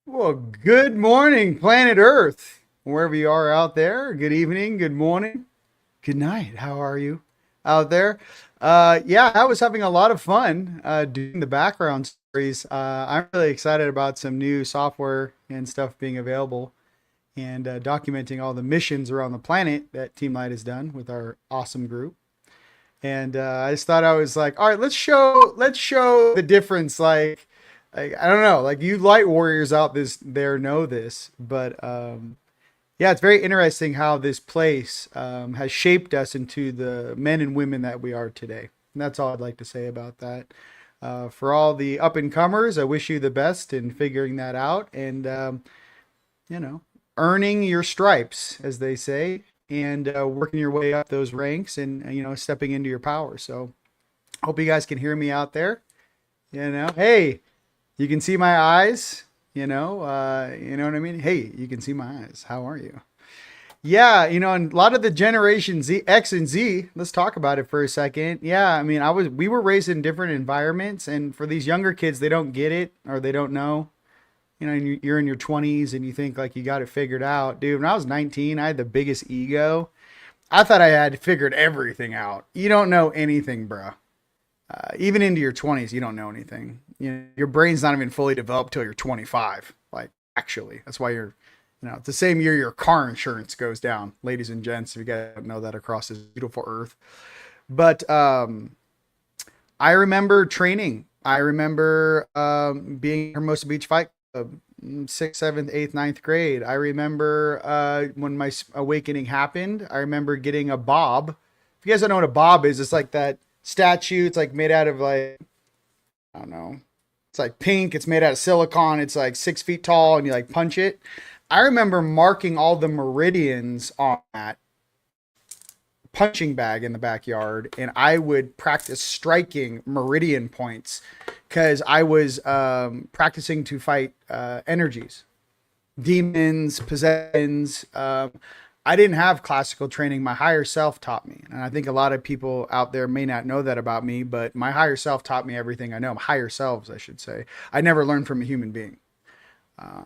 Well, good morning, planet Earth, wherever you are out there. Good evening, good morning, good night. How are you out there? Yeah, I was having a lot of fun doing the background stories. I'm really excited about some new software and stuff being available and documenting all the missions around the planet that Team Light has done with our awesome group. And I just thought I was like, all right, let's show the difference. Like I don't know, like you light warriors out there know this, but yeah, it's very interesting how this place has shaped us into the men and women that we are today. And that's all I'd like to say about that. For all the up and comers, I wish you the best in figuring that out and earning your stripes, as they say, and working your way up those ranks and stepping into your power. So hope you guys can hear me out there. Hey, you can see my eyes, you know what I mean? Hey, you can see my eyes. How are you? Yeah, and a lot of the generation Z, X and Z, let's talk about it for a second. Yeah, I mean, we were raised in different environments, and for these younger kids, they don't get it or they don't know. You're in your 20s and you think like you got it figured out. Dude, when I was 19, I had the biggest ego. I thought I had figured everything out. You don't know anything, bro. Even into your 20s, you don't know anything. Your brain's not even fully developed till you're 25. Like, actually, that's why it's the same year your car insurance goes down, ladies and gents. If you guys don't know that across this beautiful earth. But I remember training. I remember being in Hermosa Beach Fight Club, 6th, 7th, 8th, 9th grade. I remember when my awakening happened. I remember getting a bob. If you guys don't know what a bob is, it's like that statue. It's like made out of like, I don't know. It's like pink. It's made out of silicone. It's like 6 feet tall and you like punch it. I remember marking all the meridians on that punching bag in the backyard, and I would practice striking meridian points because I was practicing to fight energies, demons, possessions. I didn't have classical training. My higher self taught me. And I think a lot of people out there may not know that about me, but my higher self taught me everything I know. Higher selves, I should say. I never learned from a human being.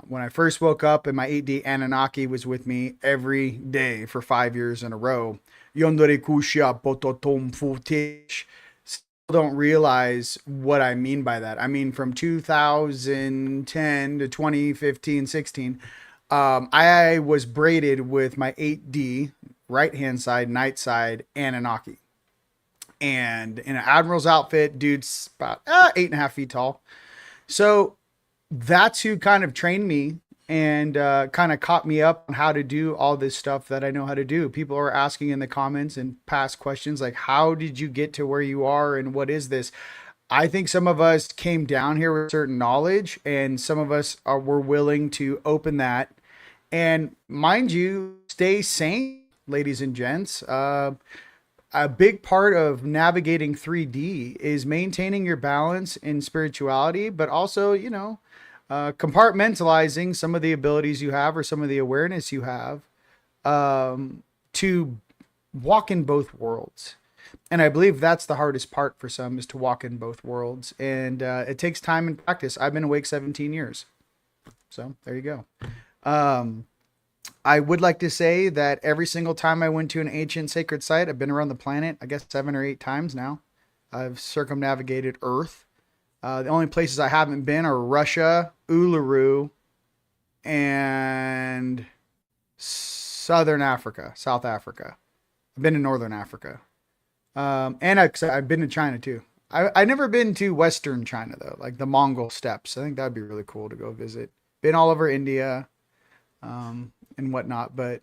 When I first woke up and my 8D Anunnaki was with me every day for 5 years in a row. Yondore kusha pototom futish. Still don't realize what I mean by that. I mean, from 2010 to 2015, 16, I was braided with my 8D right-hand side, night side Anunnaki. And in an admiral's outfit, dude's about 8.5 feet tall. So that's who kind of trained me and kind of caught me up on how to do all this stuff that I know how to do. People are asking in the comments and past questions like, how did you get to where you are and what is this? I think some of us came down here with certain knowledge, and some of us were willing to open that. And mind you, stay sane, ladies and gents. A big part of navigating 3D is maintaining your balance in spirituality, but also, compartmentalizing some of the abilities you have or some of the awareness you have to walk in both worlds. And I believe that's the hardest part for some, is to walk in both worlds. And it takes time and practice. I've been awake 17 years. So there you go. I would like to say that every single time I went to an ancient sacred site, I've been around the planet, I guess 7 or 8 times now. I've circumnavigated Earth. The only places I haven't been are Russia, Uluru, and Southern Africa, South Africa. I've been in Northern Africa. And I've been to China too. I've never been to Western China though, like the Mongol steppes. I think that'd be really cool to go visit. Been all over India, and whatnot. But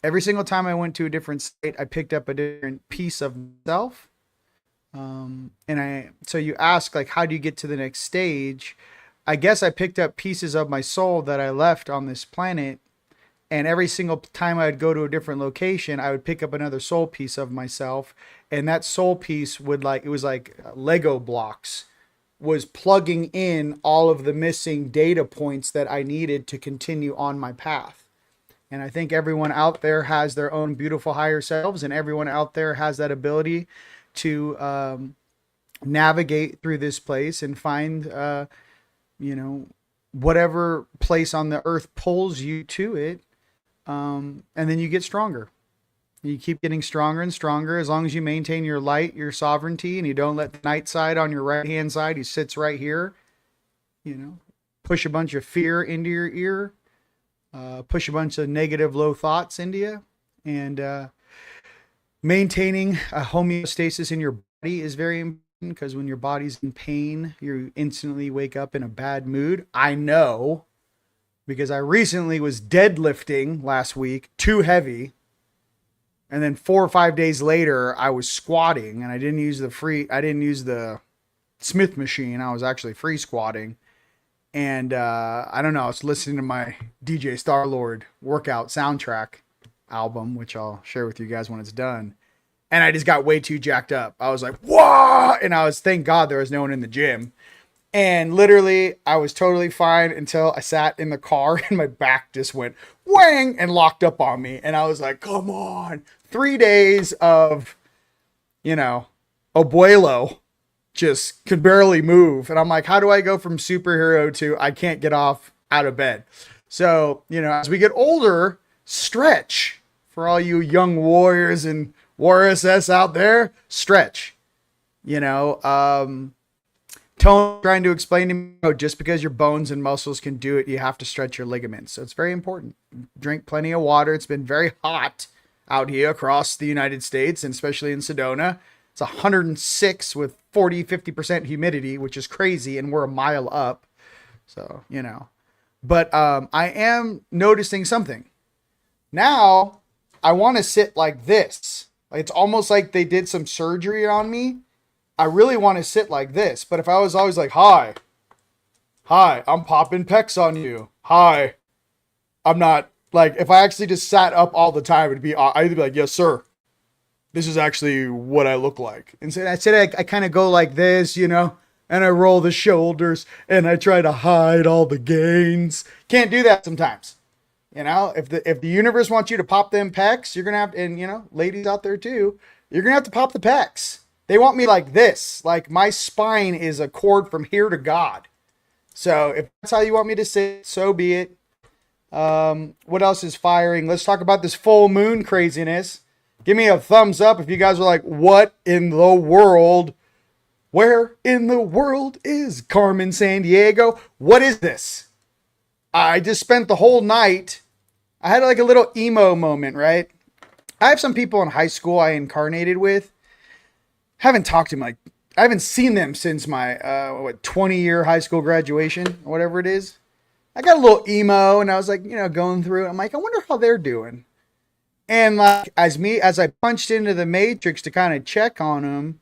every single time I went to a different state, I picked up a different piece of myself. So you ask, like, how do you get to the next stage? I guess I picked up pieces of my soul that I left on this planet. And every single time I'd go to a different location, I would pick up another soul piece of myself. And that soul piece it was like Lego blocks, was plugging in all of the missing data points that I needed to continue on my path. And I think everyone out there has their own beautiful higher selves, and everyone out there has that ability to navigate through this place and find, whatever place on the earth pulls you to it. And then you get stronger. You keep getting stronger and stronger as long as you maintain your light, your sovereignty, and you don't let the night side on your right-hand side, he sits right here, push a bunch of fear into your ear, push a bunch of negative, low thoughts into you, and maintaining a homeostasis in your body is very important, because when your body's in pain, you instantly wake up in a bad mood. I know, because I recently was deadlifting last week, too heavy. And then 4 or 5 days later, I was squatting, and I didn't use the Smith machine. I was actually free squatting. And I don't know, I was listening to my DJ Starlord workout soundtrack album, which I'll share with you guys when it's done. And I just got way too jacked up. I was like, whoa! And thank God there was no one in the gym. And literally, I was totally fine until I sat in the car and my back just went whang and locked up on me. And I was like, come on. 3 days of, abuelo, just could barely move. And I'm like, how do I go from superhero to I can't get out of bed? So, as we get older, stretch. For all you young warriors and warriors out there, stretch. Tone trying to explain to me, just because your bones and muscles can do it, you have to stretch your ligaments. So it's very important. Drink plenty of water. It's been very hot out here across the United States, and especially in Sedona. It's 106 with 40-50% humidity, which is crazy, and we're a mile up. So, But I am noticing something. Now, I want to sit like this. It's almost like they did some surgery on me. I really want to sit like this, but if I was always like, hi, I'm popping pecs on you. Hi, I'm not, like, if I actually just sat up all the time, I'd be like, yes, sir. this is actually what I look like. And so I kind of go like this, you know, and I roll the shoulders and I try to hide all the gains. Can't do that sometimes. You know, if the universe wants you to pop them pecs, you're gonna have to, and you know, ladies out there too, you're gonna have to pop the pecs. They want me like this, like my spine is a cord from here to God. So if that's how you want me to sit, so be it. What else is firing? Let's talk about this full moon craziness. Give me a thumbs up if you guys are like, what in the world? Where in the world is Carmen Sandiego? What is this? I just spent the whole night. I had like a little emo moment, right? I have some people in high school I incarnated with. Haven't talked to them, like, I haven't seen them since my 20-year high school graduation, or whatever it is. I got a little emo and I was like, you know, going through it. I'm like, I wonder how they're doing. And like as I punched into the matrix to kind of check on them,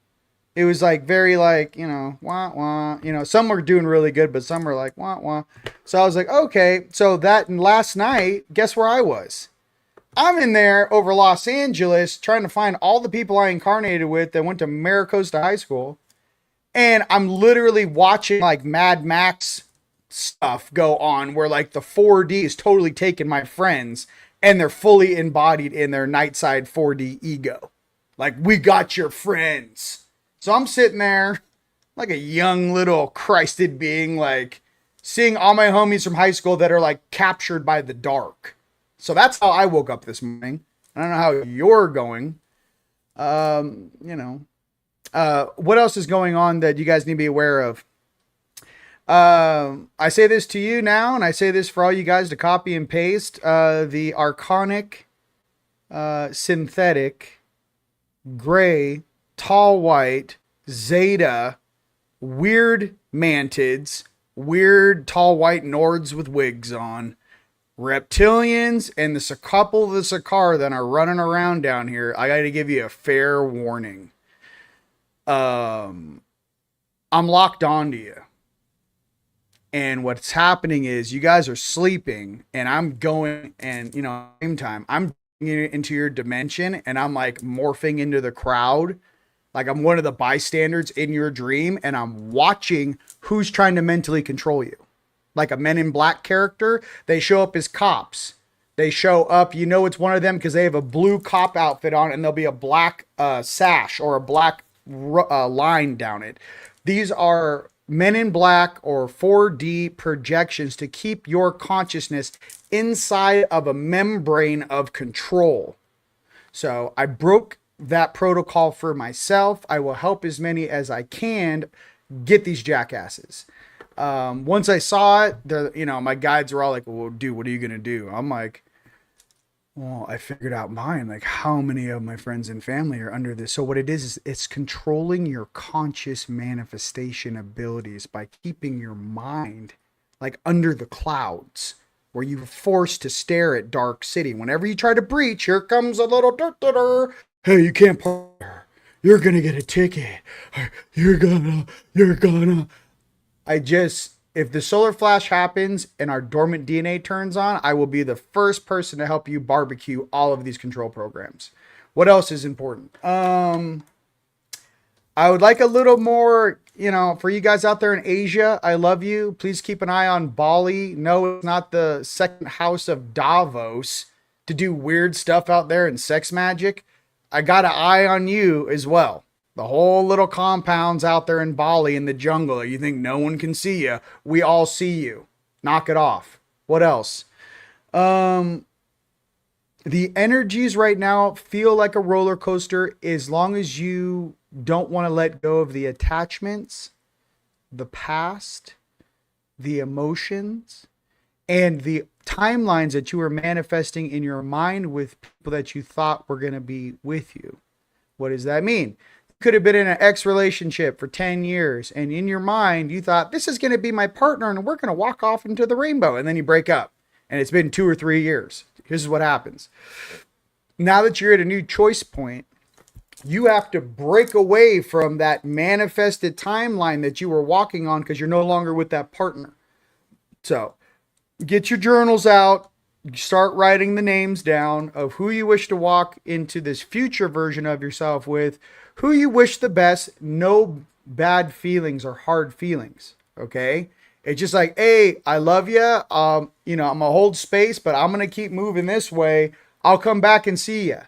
it was like very like, you know, wah, wah. You know, some were doing really good, but some were like, wah, wah. So I was like, okay. So that last night, guess where I was? I'm in there over Los Angeles trying to find all the people I incarnated with that went to Maricosta High School. And I'm literally watching like Mad Max stuff go on where like the 4D is totally taking my friends and they're fully embodied in their Nightside 4D ego. Like, we got your friends. So I'm sitting there like a young little Christed being, like seeing all my homies from high school that are like captured by the dark. So that's how I woke up this morning. I don't know how you're going. What else is going on that you guys need to be aware of? I say this to you now, and I say this for all you guys to copy and paste. The archonic, synthetic, gray, tall white, zeta, weird mantids, weird tall white nords with wigs on, reptilians, and the couple of the Sakar that are running around down here. I got to give you a fair warning. I'm locked onto you. And what's happening is you guys are sleeping and I'm going, and you know, same time I'm into your dimension and I'm like morphing into the crowd. Like I'm one of the bystanders in your dream and I'm watching who's trying to mentally control you. Like a Men in Black character, they show up as cops. They show up, you know, it's one of them because they have a blue cop outfit on and there'll be a black sash or a black line down it. These are Men in Black or 4D projections to keep your consciousness inside of a membrane of control. So I broke that protocol for myself. I will help as many as I can get these jackasses. Once I saw it, my guides were all like, well, dude, what are you going to do? I'm like, well, I figured out mine. Like, how many of my friends and family are under this? So what it is it's controlling your conscious manifestation abilities by keeping your mind like under the clouds, where you're forced to stare at Dark City. Whenever you try to breach, here comes a little hey, you can't park there. You're gonna get a ticket. You're gonna. If the solar flash happens and our dormant DNA turns on, I will be the first person to help you barbecue all of these control programs. What else is important? I would like a little more, for you guys out there in Asia, I love you. Please keep an eye on Bali. No, it's not the second house of Davos to do weird stuff out there and sex magic. I got an eye on you as well. The whole little compounds out there in Bali in the jungle. You think no one can see you. We all see you. Knock it off. What else? The energies right now feel like a roller coaster as long as you don't want to let go of the attachments, the past, the emotions, and the timelines that you were manifesting in your mind with people that you thought were going to be with you. What does that mean? Could have been in an ex relationship for 10 years. And in your mind, you thought, this is going to be my partner and we're going to walk off into the rainbow. And then you break up and it's been 2 or 3 years. This is what happens. Now that you're at a new choice point, you have to break away from that manifested timeline that you were walking on because you're no longer with that partner. So get your journals out, start writing the names down of who you wish to walk into this future version of yourself with, who you wish the best, no bad feelings or hard feelings. Okay. It's just like, hey, I love you. I'm gonna hold space, but I'm gonna keep moving this way. I'll come back and see you.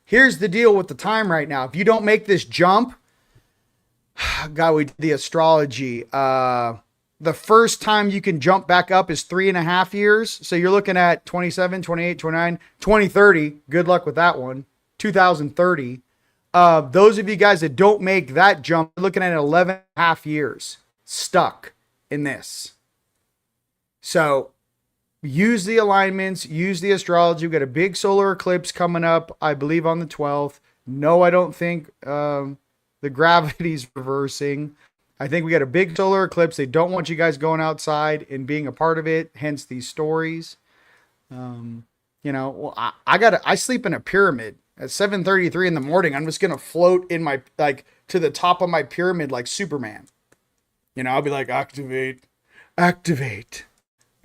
Here's the deal with the time right now. If you don't make this jump, God, we did the astrology. The first time you can jump back up is 3.5 years. So you're looking at 27, 28, 29, 2030. Good luck with that one. 2030. Those of you guys that don't make that jump, you're looking at 11.5 years stuck in this. So use the alignments, use the astrology. We've got a big solar eclipse coming up, I believe on the 12th. No, I don't think the gravity's reversing. I think we got a big solar eclipse. They don't want you guys going outside and being a part of it. Hence these stories. I sleep in a pyramid at 7:33 in the morning. I'm just going to float in my, to the top of my pyramid like Superman. I'll be like, activate,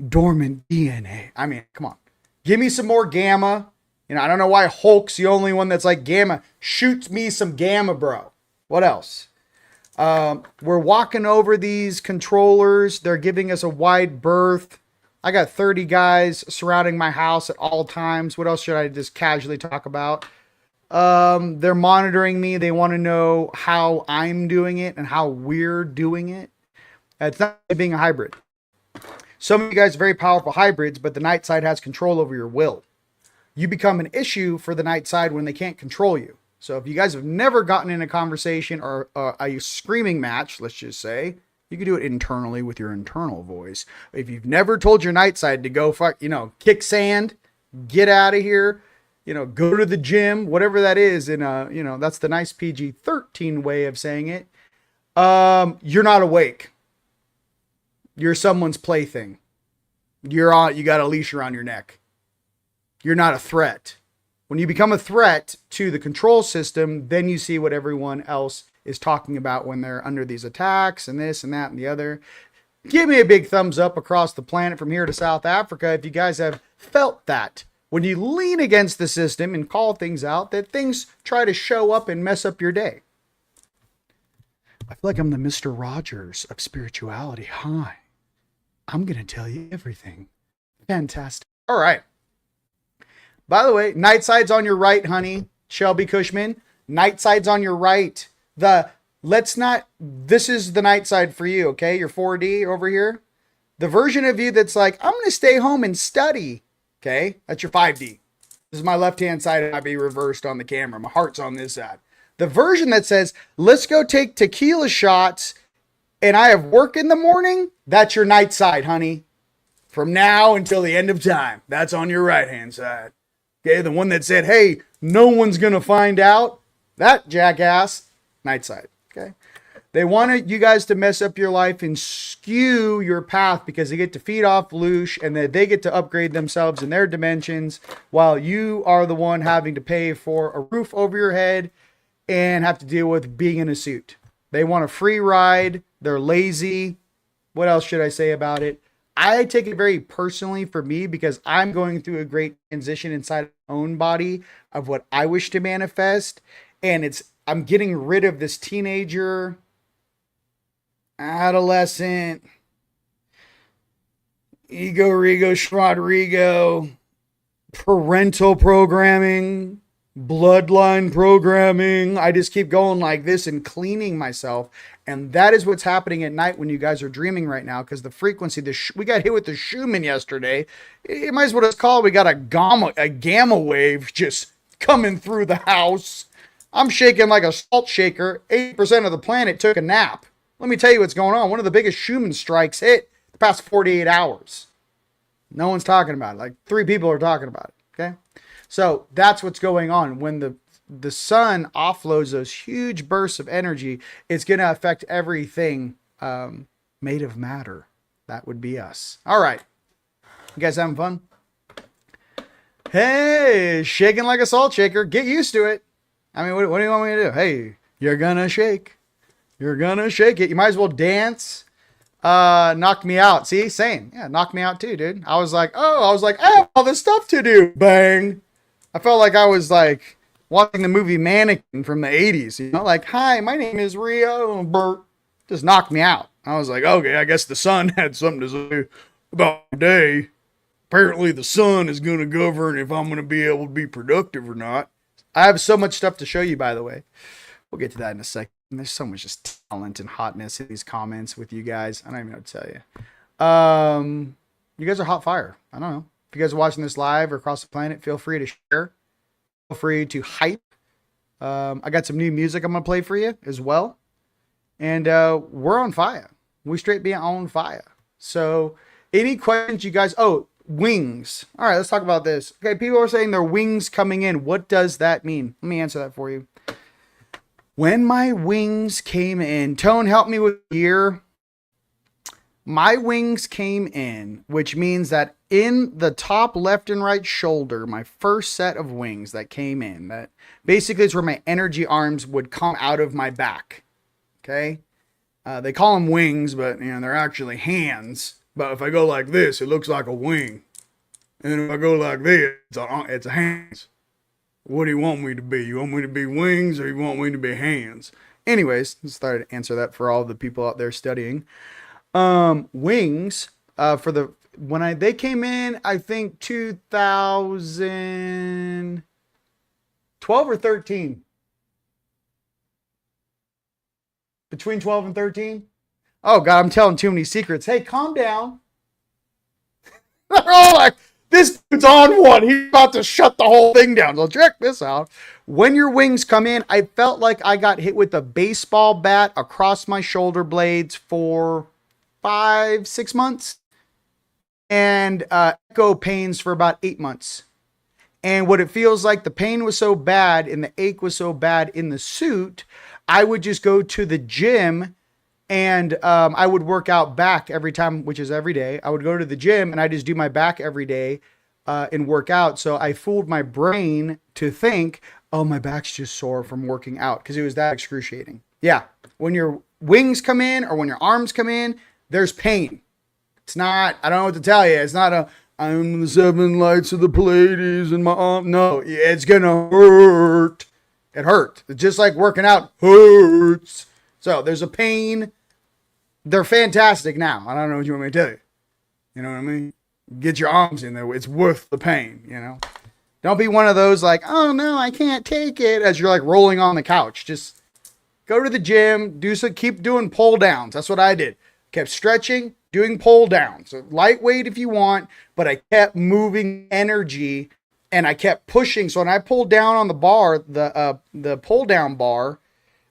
dormant DNA. I mean, come on. Give me some more gamma. I don't know why Hulk's the only one that's like gamma. Shoot me some gamma, bro. What else? We're walking over these controllers. They're giving us a wide berth. I got 30 guys surrounding my house at all times. What else should I just casually talk about? They're monitoring me. They want to know how I'm doing it and how we're doing it. It's not being a hybrid. Some of you guys are very powerful hybrids, but the night side has control over your will. You become an issue for the night side when they can't control you. So if you guys have never gotten in a conversation or a screaming match, let's just say, you can do it internally with your internal voice. If you've never told your night side to go kick sand, get out of here, go to the gym, whatever that is. And, that's the nice PG-13 way of saying it. You're not awake. You're someone's plaything. You got a leash around your neck. You're not a threat. When you become a threat to the control system, then you see what everyone else is talking about when they're under these attacks and this and that and the other. Give me a big thumbs up across the planet from here to South Africa if you guys have felt that. When you lean against the system and call things out, that things try to show up and mess up your day. I feel like I'm the Mr. Rogers of spirituality. Hi. I'm going to tell you everything. Fantastic. All right. By the way, night side's on your right, honey. Shelby Cushman. Night side's on your right. This is the night side for you, okay? Your 4D over here. The version of you that's like, I'm going to stay home and study. Okay? That's your 5D. This is my left-hand side. It might be reversed on the camera. My heart's on this side. The version that says, let's go take tequila shots and I have work in the morning. That's your night side, honey. From now until the end of time. That's on your right-hand side. Okay, the one that said, hey, no one's going to find out. That jackass, night side. Okay. They wanted you guys to mess up your life and skew your path because they get to feed off Loosh and that they get to upgrade themselves in their dimensions while you are the one having to pay for a roof over your head and have to deal with being in a suit. They want a free ride. They're lazy. What else should I say about it? I take it very personally for me because I'm going through a great transition inside my own body of what I wish to manifest. And I'm getting rid of this teenager, adolescent, ego, rego, schrodrigo, parental programming, bloodline programming. I just keep going like this and cleaning myself. And that is what's happening at night when you guys are dreaming right now, because the frequency, we got hit with the Schumann yesterday. You might as well just call it, we got a gamma wave just coming through the house. I'm shaking like a salt shaker. 80% of the planet took a nap. Let me tell you what's going on. One of the biggest Schumann strikes hit the past 48 hours. No one's talking about it. Like 3 people are talking about it. Okay. So that's what's going on. When the sun offloads those huge bursts of energy, it's going to affect everything made of matter. That would be us. All right. You guys having fun? Hey, shaking like a salt shaker. Get used to it. I mean, what do you want me to do? Hey, you're going to shake. You're going to shake it. You might as well dance. Knocked me out. See, same. Yeah, knocked me out too, dude. I was like, I have all this stuff to do. Bang. I felt like I was like watching the movie Mannequin from the 80s. You know, like, hi, my name is RIon. Bert. Just knocked me out. I was like, okay, I guess the sun had something to say about the day. Apparently the sun is going to govern if I'm going to be able to be productive or not. I have so much stuff to show you, by the way. We'll get to that in a second. There's so much just talent and hotness in these comments with you guys. I don't even know what to tell you. You guys are hot fire. I don't know. If you guys are watching this live or across the planet, feel free to share. Feel free to hype. I got some new music I'm going to play for you as well. And we're on fire. We straight be on fire. So any questions you guys... Oh, wings. All right, let's talk about this. Okay, people are saying their wings coming in. What does that mean? Let me answer that for you. When my wings came in, Tone, help me with the year. My wings came in, which means that in the top left and right shoulder, my first set of wings that came in, that basically is where my energy arms would come out of my back. Okay. They call them wings, but you know, they're actually hands. But if I go like this, it looks like a wing. And if I go like this, it's a hands. What do you want me to be? You want me to be wings or you want me to be hands? Anyways, just thought I'd answer that for all the people out there studying. Wings, they came in, I think 2012 or 13. Between 12 and 13. Oh God, I'm telling too many secrets. Hey, calm down. They're all like, this dude's on one. He's about to shut the whole thing down. So check this out. When your wings come in, I felt like I got hit with a baseball bat across my shoulder blades for 5-6 months. And echo pains for about 8 months. And what it feels like, the pain was so bad and the ache was so bad in the suit, I would just go to the gym and I would work out back every time, which is every day. I would go to the gym and I just do my back every day and work out. So I fooled my brain to think, oh, my back's just sore from working out because it was that excruciating. Yeah. When your wings come in or when your arms come in, there's pain. It's not, I don't know what to tell you. It's not I'm the 7 lights of the Pleiades in my arm. No, it's going to hurt. It hurt. It's just like working out hurts. So there's a pain. They're fantastic now. I don't know what you want me to tell you. You know what I mean? Get your arms in there. It's worth the pain, you know? Don't be one of those like, oh no, I can't take it, as you're like rolling on the couch. Just go to the gym, keep doing pull downs. That's what I did. Kept stretching, doing pull downs. So lightweight if you want, but I kept moving energy and I kept pushing. So when I pulled down on the bar, the pull down bar,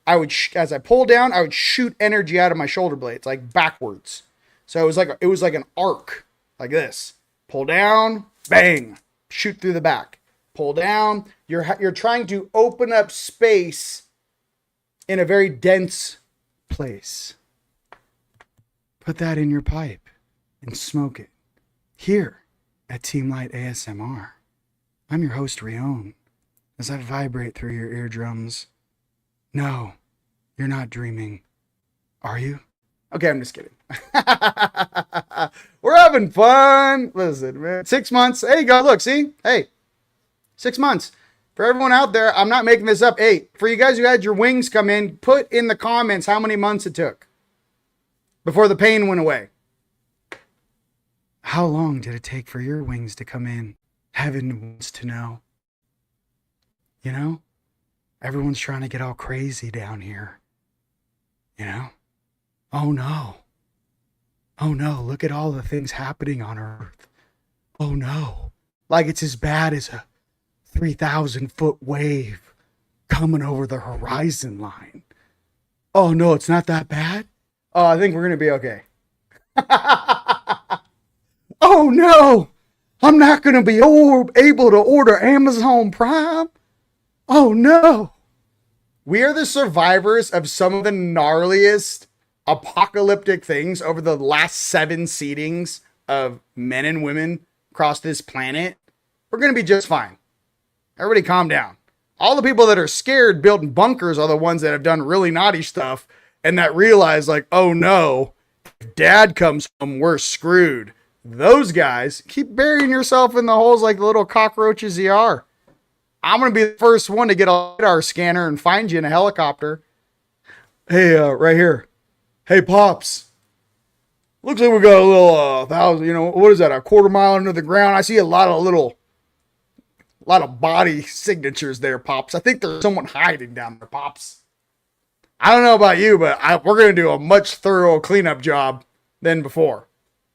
I would, as I pulled down, I would shoot energy out of my shoulder blades, like backwards. So it was like an arc, like this. Pull down, bang, shoot through the back. Pull down. You're trying to open up space in a very dense place. Put that in your pipe and smoke it. Here at Team Light ASMR, I'm your host, RIon, as I vibrate through your eardrums. No, you're not dreaming. Are you? Okay, I'm just kidding. We're having fun. Listen, man. 6 months. There you go. Look, see? Hey, 6 months. For everyone out there, I'm not making this up. Hey, for you guys who had your wings come in, put in the comments how many months it took before the pain went away. How long did it take for your wings to come in? Heaven wants to know. You know? Everyone's trying to get all crazy down here. You know? Oh no. Oh no, look at all the things happening on Earth. Oh no. Like it's as bad as a 3,000-foot wave coming over the horizon line. Oh no, it's not that bad? Oh, I think we're going to be okay. Oh no, I'm not going to be able to order Amazon Prime. Oh no. We are the survivors of some of the gnarliest apocalyptic things over the last 7 seedings of men and women across this planet. We're going to be just fine. Everybody calm down. All the people that are scared building bunkers are the ones that have done really naughty stuff and that realize like, oh no, Dad comes home, we're screwed. Those guys keep burying yourself in the holes like the little cockroaches you are. I'm going to be the first one to get a LiDAR scanner and find you in a helicopter. Hey, right here. Hey, Pops. Looks like we got a little, what is that, a quarter mile under the ground? I see a lot of body signatures there, Pops. I think there's someone hiding down there, Pops. I don't know about you, but we're going to do a much thorough cleanup job than before.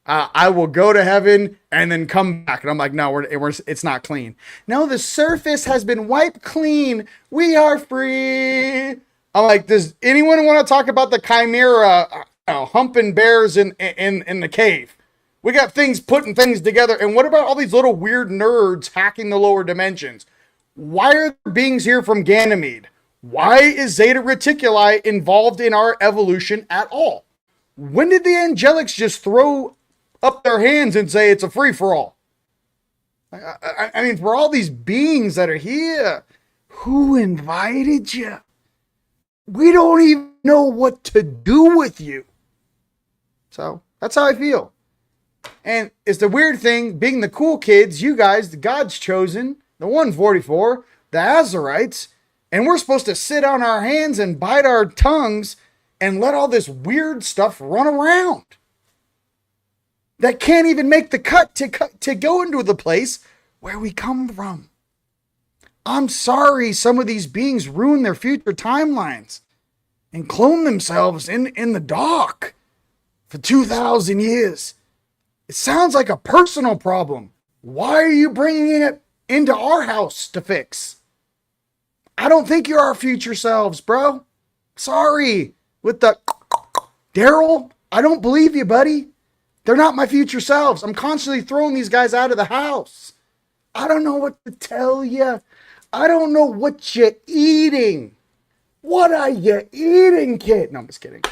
I will go to heaven and then come back. And I'm like, no, it's not clean. No, the surface has been wiped clean. We are free. I'm like, does anyone want to talk about the chimera humping bears in the cave? We got things putting things together. And what about all these little weird nerds hacking the lower dimensions? Why are there beings here from Ganymede? Why is Zeta Reticuli involved in our evolution at all? When did the angelics just throw up their hands and say it's a free-for-all? I mean, for all these beings that are here, who invited you? We don't even know what to do with you. So that's how I feel. And it's the weird thing, being the cool kids, you guys, the God's chosen, the 144, the Azarites, and we're supposed to sit on our hands and bite our tongues and let all this weird stuff run around that can't even make the cut to go into the place where we come from. I'm sorry some of these beings ruin their future timelines and clone themselves in the dark for 2,000 years. It sounds like a personal problem. Why are you bringing it into our house to fix? I don't think you're our future selves, bro. Sorry. With the Daryl, I don't believe you, buddy. They're not my future selves. I'm constantly throwing these guys out of the house. I don't know what to tell you. I don't know what you're eating. What are you eating, kid? No, I'm just kidding.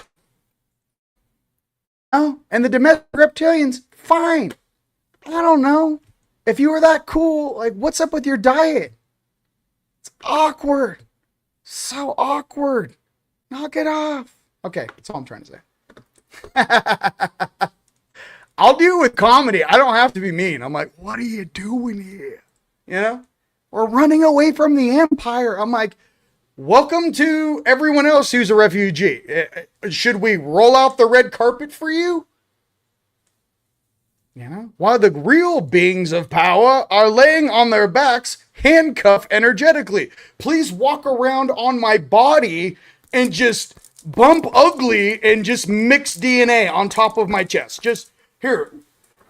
Oh, and the domestic reptilians, fine. I don't know. If you were that cool, like, what's up with your diet? It's awkward. So awkward. Knock it off. Okay, that's all I'm trying to say. I'll deal with comedy. I don't have to be mean. I'm like, what are you doing here? You know? We're running away from the empire. I'm like, welcome to everyone else who's a refugee. Should we roll out the red carpet for you? You know? While the real beings of power are laying on their backs, handcuffed energetically. Please walk around on my body and just bump ugly and just mix DNA on top of my chest. Just here,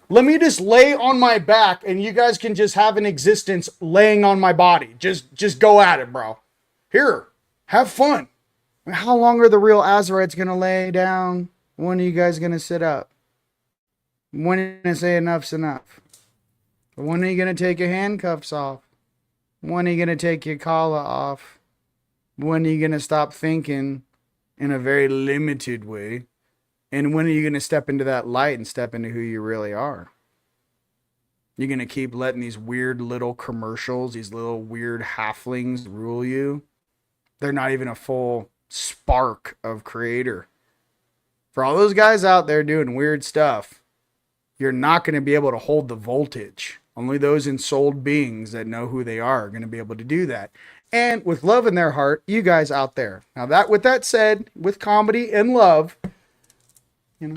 let me just lay on my back and you guys can just have an existence laying on my body. Just go at it, bro. Here, have fun. How long are the real Azarites going to lay down? When are you guys going to sit up? When are you going to say enough's enough? When are you going to take your handcuffs off? When are you going to take your collar off? When are you going to stop thinking in a very limited way? And when are you going to step into that light and step into who you really are? You're going to keep letting these weird little commercials, these little weird halflings rule you? They're not even a full spark of creator. For all those guys out there doing weird stuff, you're not going to be able to hold the voltage. Only those ensouled beings that know who they are going to be able to do that. And with love in their heart, you guys out there. Now with that said, with comedy and love, you know,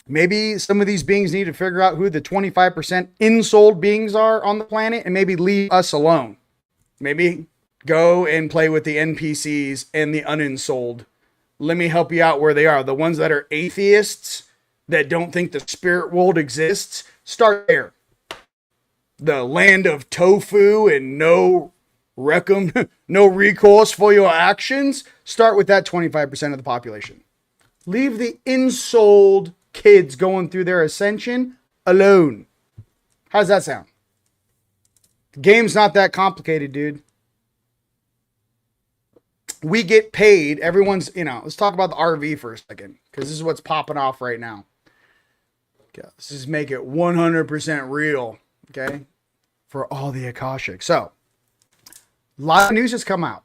maybe some of these beings need to figure out who the 25% ensouled beings are on the planet and maybe leave us alone. Maybe go and play with the NPCs and the unensouled. Let me help you out where they are. The ones that are atheists that don't think the spirit world exists, start there. The land of tofu and no recourse for your actions, start with that 25% of the population. Leave the ensouled kids going through their ascension alone. How's that sound? The game's not that complicated, dude. We get paid. Everyone's, let's talk about the RV for a second, because this is what's popping off right now. Okay, let's just make it 100% real, okay, for all the Akashic. So, a lot of news has come out.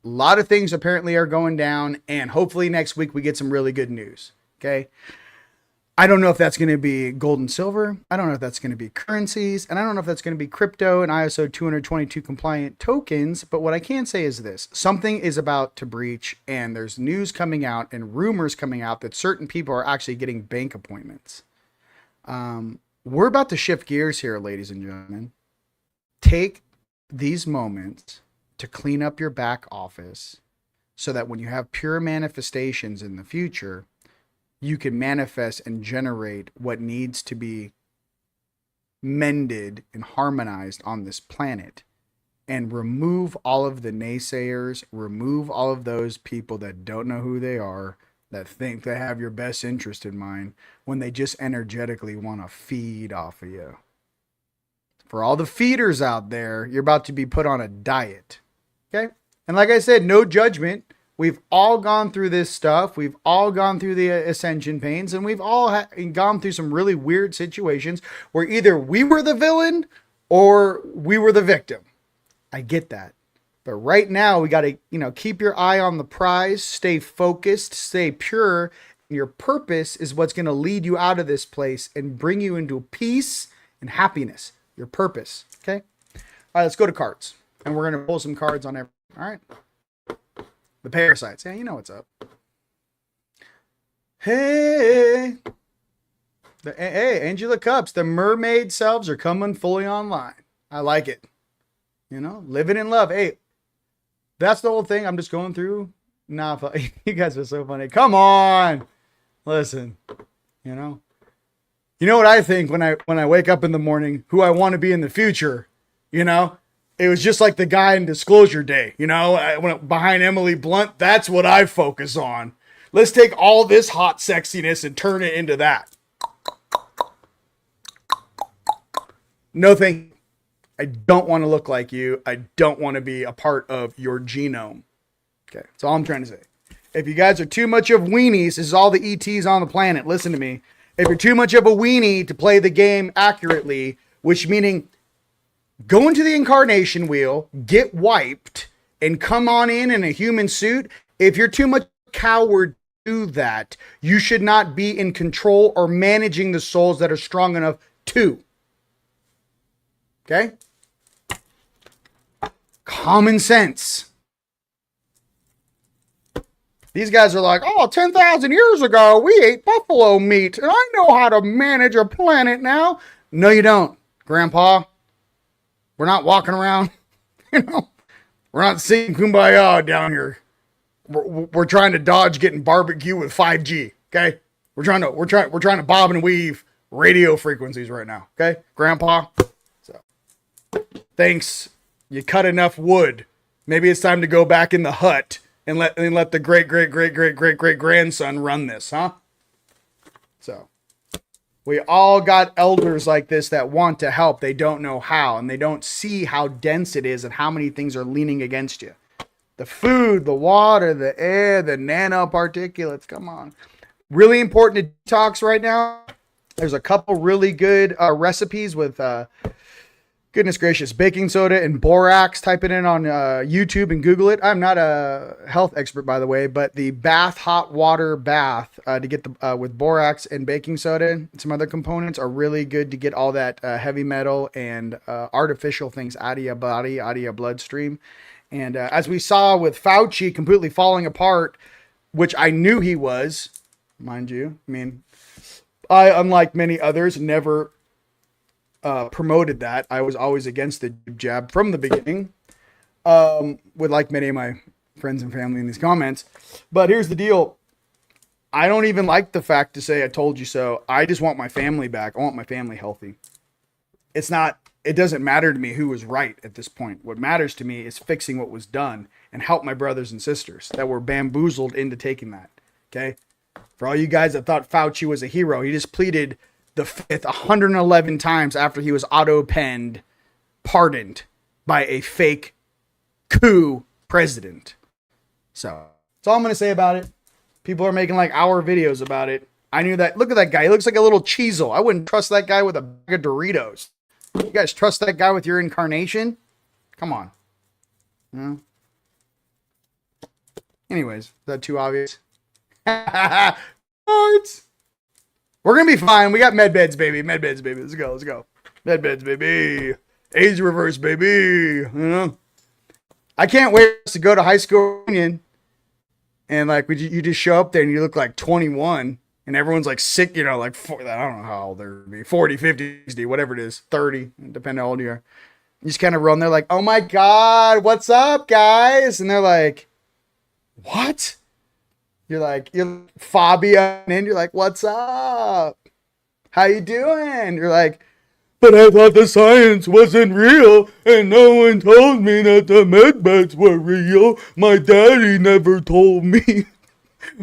A lot of things apparently are going down, and hopefully next week we get some really good news. Okay. I don't know if that's going to be gold and silver. I don't know if that's going to be currencies. And I don't know if that's going to be crypto and ISO 222 compliant tokens. But what I can say is this: something is about to breach, and there's news coming out and rumors coming out that certain people are actually getting bank appointments. We're about to shift gears here, ladies and gentlemen. Take these moments to clean up your back office so that when you have pure manifestations in the future, you can manifest and generate what needs to be mended and harmonized on this planet, and remove all of the naysayers, remove all of those people that don't know who they are, that think they have your best interest in mind when they just energetically want to feed off of you. For all the feeders out there, you're about to be put on a diet. Okay? And like I said, no judgment. We've all gone through this stuff. We've all gone through the ascension pains, and we've all gone through some really weird situations where either we were the villain or we were the victim. I get that. But right now we got to, keep your eye on the prize, stay focused, stay pure. Your purpose is what's going to lead you out of this place and bring you into peace and happiness. Your purpose. Okay. All right, let's go to cards, and we're going to pull some cards on everything. All right. The parasites. Yeah, you know what's up. Hey, Angel of Cups. The mermaid selves are coming fully online. I like it. Living in love. Hey, that's the whole thing. I'm just going through. Nah, you guys are so funny. Come on. Listen, you know what I think when I wake up in the morning, who I want to be in the future, It was just like the guy in Disclosure Day, I went behind Emily Blunt. That's what I focus on. Let's take all this hot sexiness and turn it into that. No thank you. I don't want to look like you. I don't want to be a part of your genome. Okay, that's all I'm trying to say. If you guys are too much of weenies, this is all the ETs on the planet. Listen to me. If you're too much of a weenie to play the game accurately, which meaning go into the incarnation wheel, get wiped, and come on in a human suit. If you're too much coward to do that, you should not be in control or managing the souls that are strong enough to. Okay? Common sense. These guys are like, 10,000 years ago, we ate buffalo meat, and I know how to manage a planet now. No, you don't, Grandpa. We're not walking around, we're not singing Kumbaya down here. We're trying to dodge getting barbecue with 5G. Okay, we're trying to bob and weave radio frequencies right now. Okay, Grandpa. So, thanks. You cut enough wood. Maybe it's time to go back in the hut and let the great grandson run this, huh? So. We all got elders like this that want to help. They don't know how, and they don't see how dense it is and how many things are leaning against you. The food, the water, the air, the nanoparticulates. Come on. Really important to detox right now. There's a couple really good recipes with, goodness gracious, baking soda and borax. Type it in on YouTube and Google it. I'm not a health expert, by the way, but the hot water bath to get the with borax and baking soda and some other components are really good to get all that heavy metal and artificial things out of your body, out of your bloodstream. And as we saw with Fauci completely falling apart, which I knew he was, mind you. I mean, I, unlike many others, never promoted that. I was always against the jab from the beginning, with like many of my friends and family in these comments. But here's the deal. I don't even like the fact to say I told you so. I just want my family back. I want my family healthy. It doesn't matter to me who was right at this point. What matters to me is fixing what was done and help my brothers and sisters that were bamboozled into taking that. Okay. For all you guys that thought Fauci was a hero, he just pleaded the fifth 111 times after he was auto-penned, pardoned by a fake coup president. So that's all I'm going to say about it. People are making like hour videos about it. I knew that. Look at that guy. He looks like a little Cheezel. I wouldn't trust that guy with a bag of Doritos. You guys trust that guy with your incarnation? Come on. No. Anyways, is that too obvious? Hearts. We're gonna be fine. We got med beds, baby. Med beds, baby. Let's go. Let's go. Med beds, baby. Age reverse, baby. You know. I can't wait to go to high school reunion, and like you just show up there and you look like 21, and everyone's like sick. You know, like I don't know how old they're be 40, 50, 60, whatever it is, 30, depending on how old you are. You just kind of run there like, oh my god, what's up, guys? And they're like, what? You're Fabian, and you're like, what's up? How you doing? You're like, but I thought the science wasn't real, and no one told me that the med beds were real. My daddy never told me.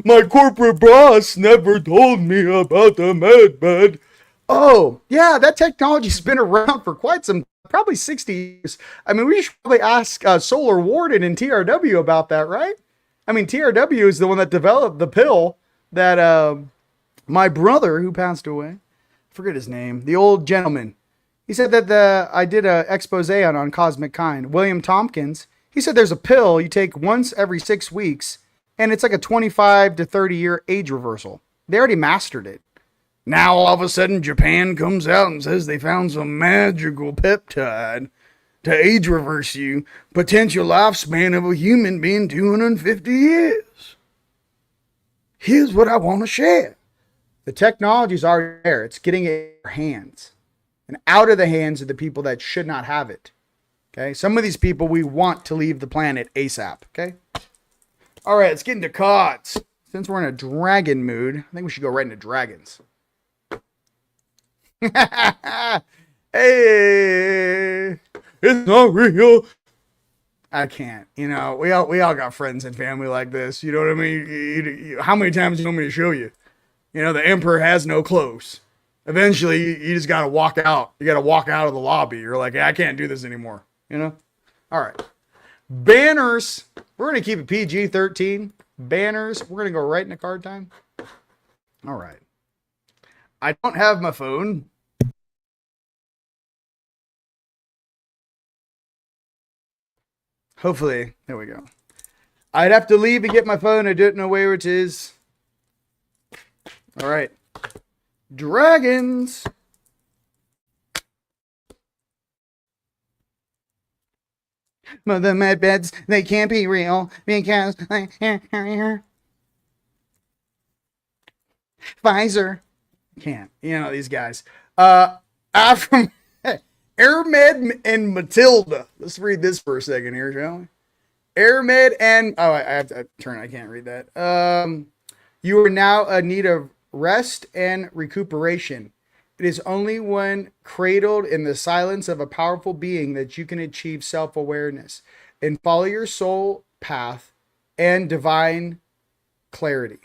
My corporate boss never told me about the med bed. Oh, yeah, that technology's been around for quite some, probably 60 years. I mean, we should probably ask Solar Warden and TRW about that, right? I mean, TRW is the one that developed the pill that my brother, who passed away, I forget his name, the old gentleman. He said that I did an expose on Cosmic Kind. William Tompkins, he said there's a pill you take once every 6 weeks, and it's like a 25 to 30 year age reversal. They already mastered it. Now all of a sudden Japan comes out and says they found some magical peptide to age reverse you. Potential lifespan of a human being 250 years. Here's what I want to share. The technology's already there. It's getting it in your hands. And out of the hands of the people that should not have it. Okay? Some of these people we want to leave the planet ASAP. Okay? Alright, let's get into cards. Since we're in a dragon mood, I think we should go right into dragons. Hey, it's not real. I can't. You know, we all got friends and family like this. You know what I mean? How many times do you want me to show you? You know, the emperor has no clothes. Eventually, you just got to walk out. You got to walk out of the lobby. You're like, I can't do this anymore. You know? All right. Banners. We're going to keep it PG-13. Banners. We're going to go right into card time. All right. I don't have my phone. Hopefully. There we go. I'd have to leave and get my phone. I don't know where it is. All right. Dragons. But the med beds, they can't be real because Pfizer can't. You know, these guys. From Airmed and Matilda. Let's read this for a second here, shall we? Airmed and I have to turn. I can't read that. You are now in need of rest and recuperation. It is only when cradled in the silence of a powerful being that you can achieve self-awareness and follow your soul path and divine clarity.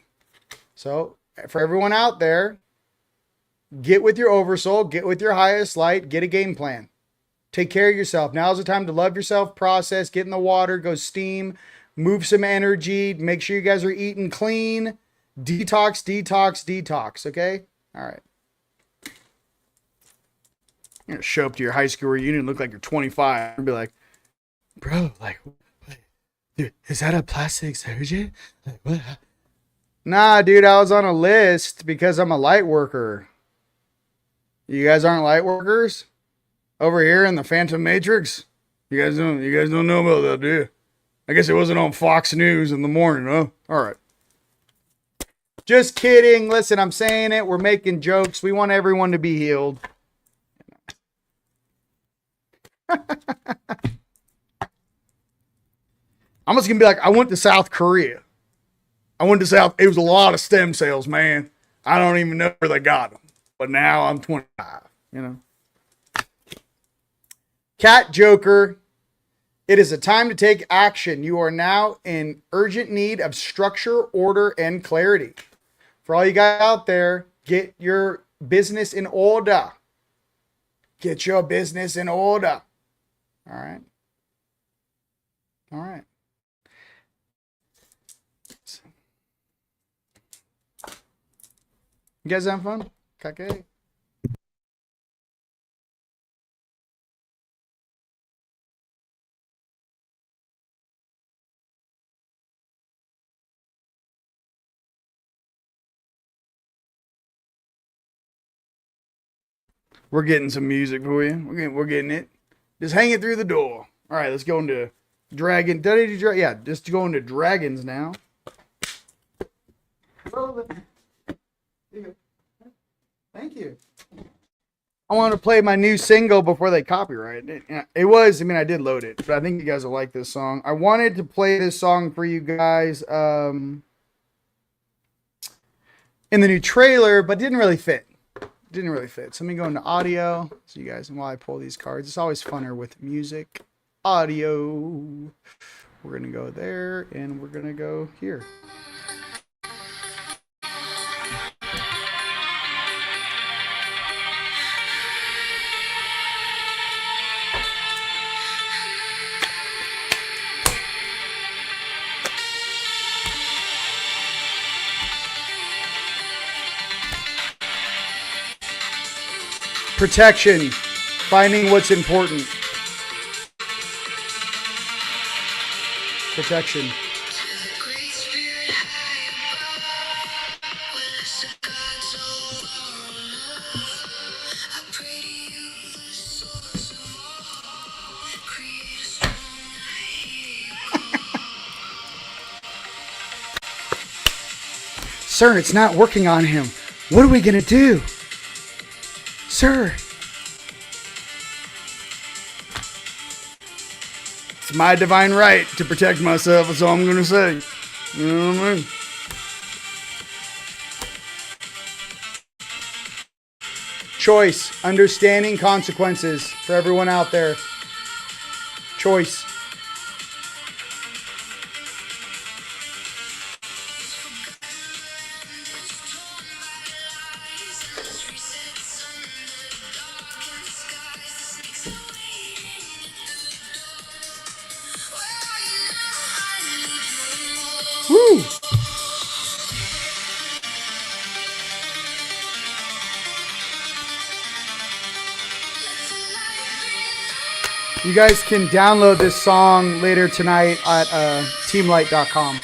So, for everyone out there, get with your oversoul, get with your highest light, get a game plan. Take care of yourself. Now's the time to love yourself, process, get in the water, go steam, move some energy, make sure you guys are eating clean, detox, detox, detox, okay? All right. You're going to show up to your high school reunion and look like you're 25 and be like, bro, like, dude, is that a plastic surgeon? Like, what? Nah, dude, I was on a list because I'm a light worker. You guys aren't light workers? Over here in the Phantom Matrix? You guys don't know about that, do you? I guess it wasn't on Fox News in the morning, huh? All right. Just kidding. Listen, I'm saying it. We're making jokes. We want everyone to be healed. I'm just gonna be like, I went to South Korea. It was a lot of stem cells, man. I don't even know where they got them. But now I'm 25, you know. Cat Joker. It is a time to take action. You are now in urgent need of structure, order, and clarity. For all you guys out there, get your business in order. Get your business in order. All right. All right. You guys having fun? Okay. We're getting some music for you. We're getting it. Just hang it through the door. All right, let's go into Dragon. Yeah, just go into Dragons now. Thank you. I want to play my new single before they copyright it. It was, I mean, I did load it, but I think you guys will like this song. I wanted to play this song for you guys in the new trailer, but didn't really fit. Didn't really fit. So let me go into audio so you guys, and while I pull these cards, it's always funner with music. Audio. We're going to go there, and we're going to go here. Protection. Finding what's important. Protection. Sir, it's not working on him. What are we going to do? Sir. It's my divine right to protect myself, that's all I'm going to say. You know what I mean? Choice. Understanding consequences for everyone out there. Choice. Woo! You guys can download this song later tonight at teamlight.com.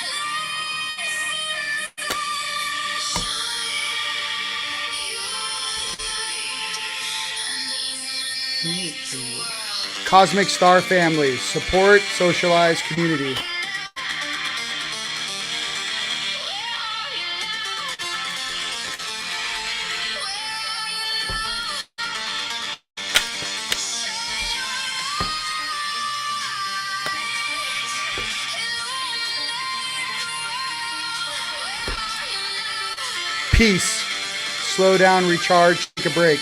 Cosmic Star Family. Support, socialize, community. Peace. Slow down, recharge, take a break.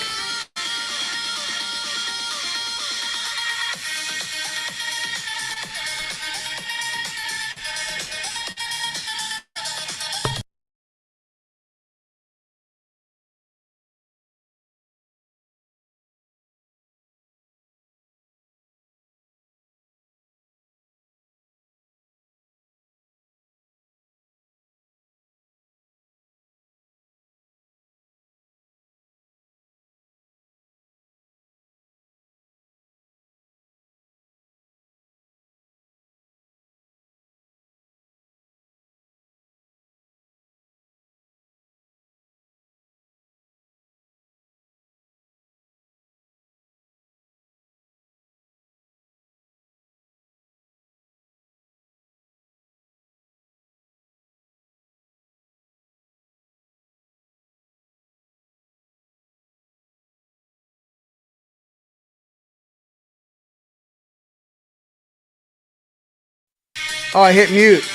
Oh, I hit mute.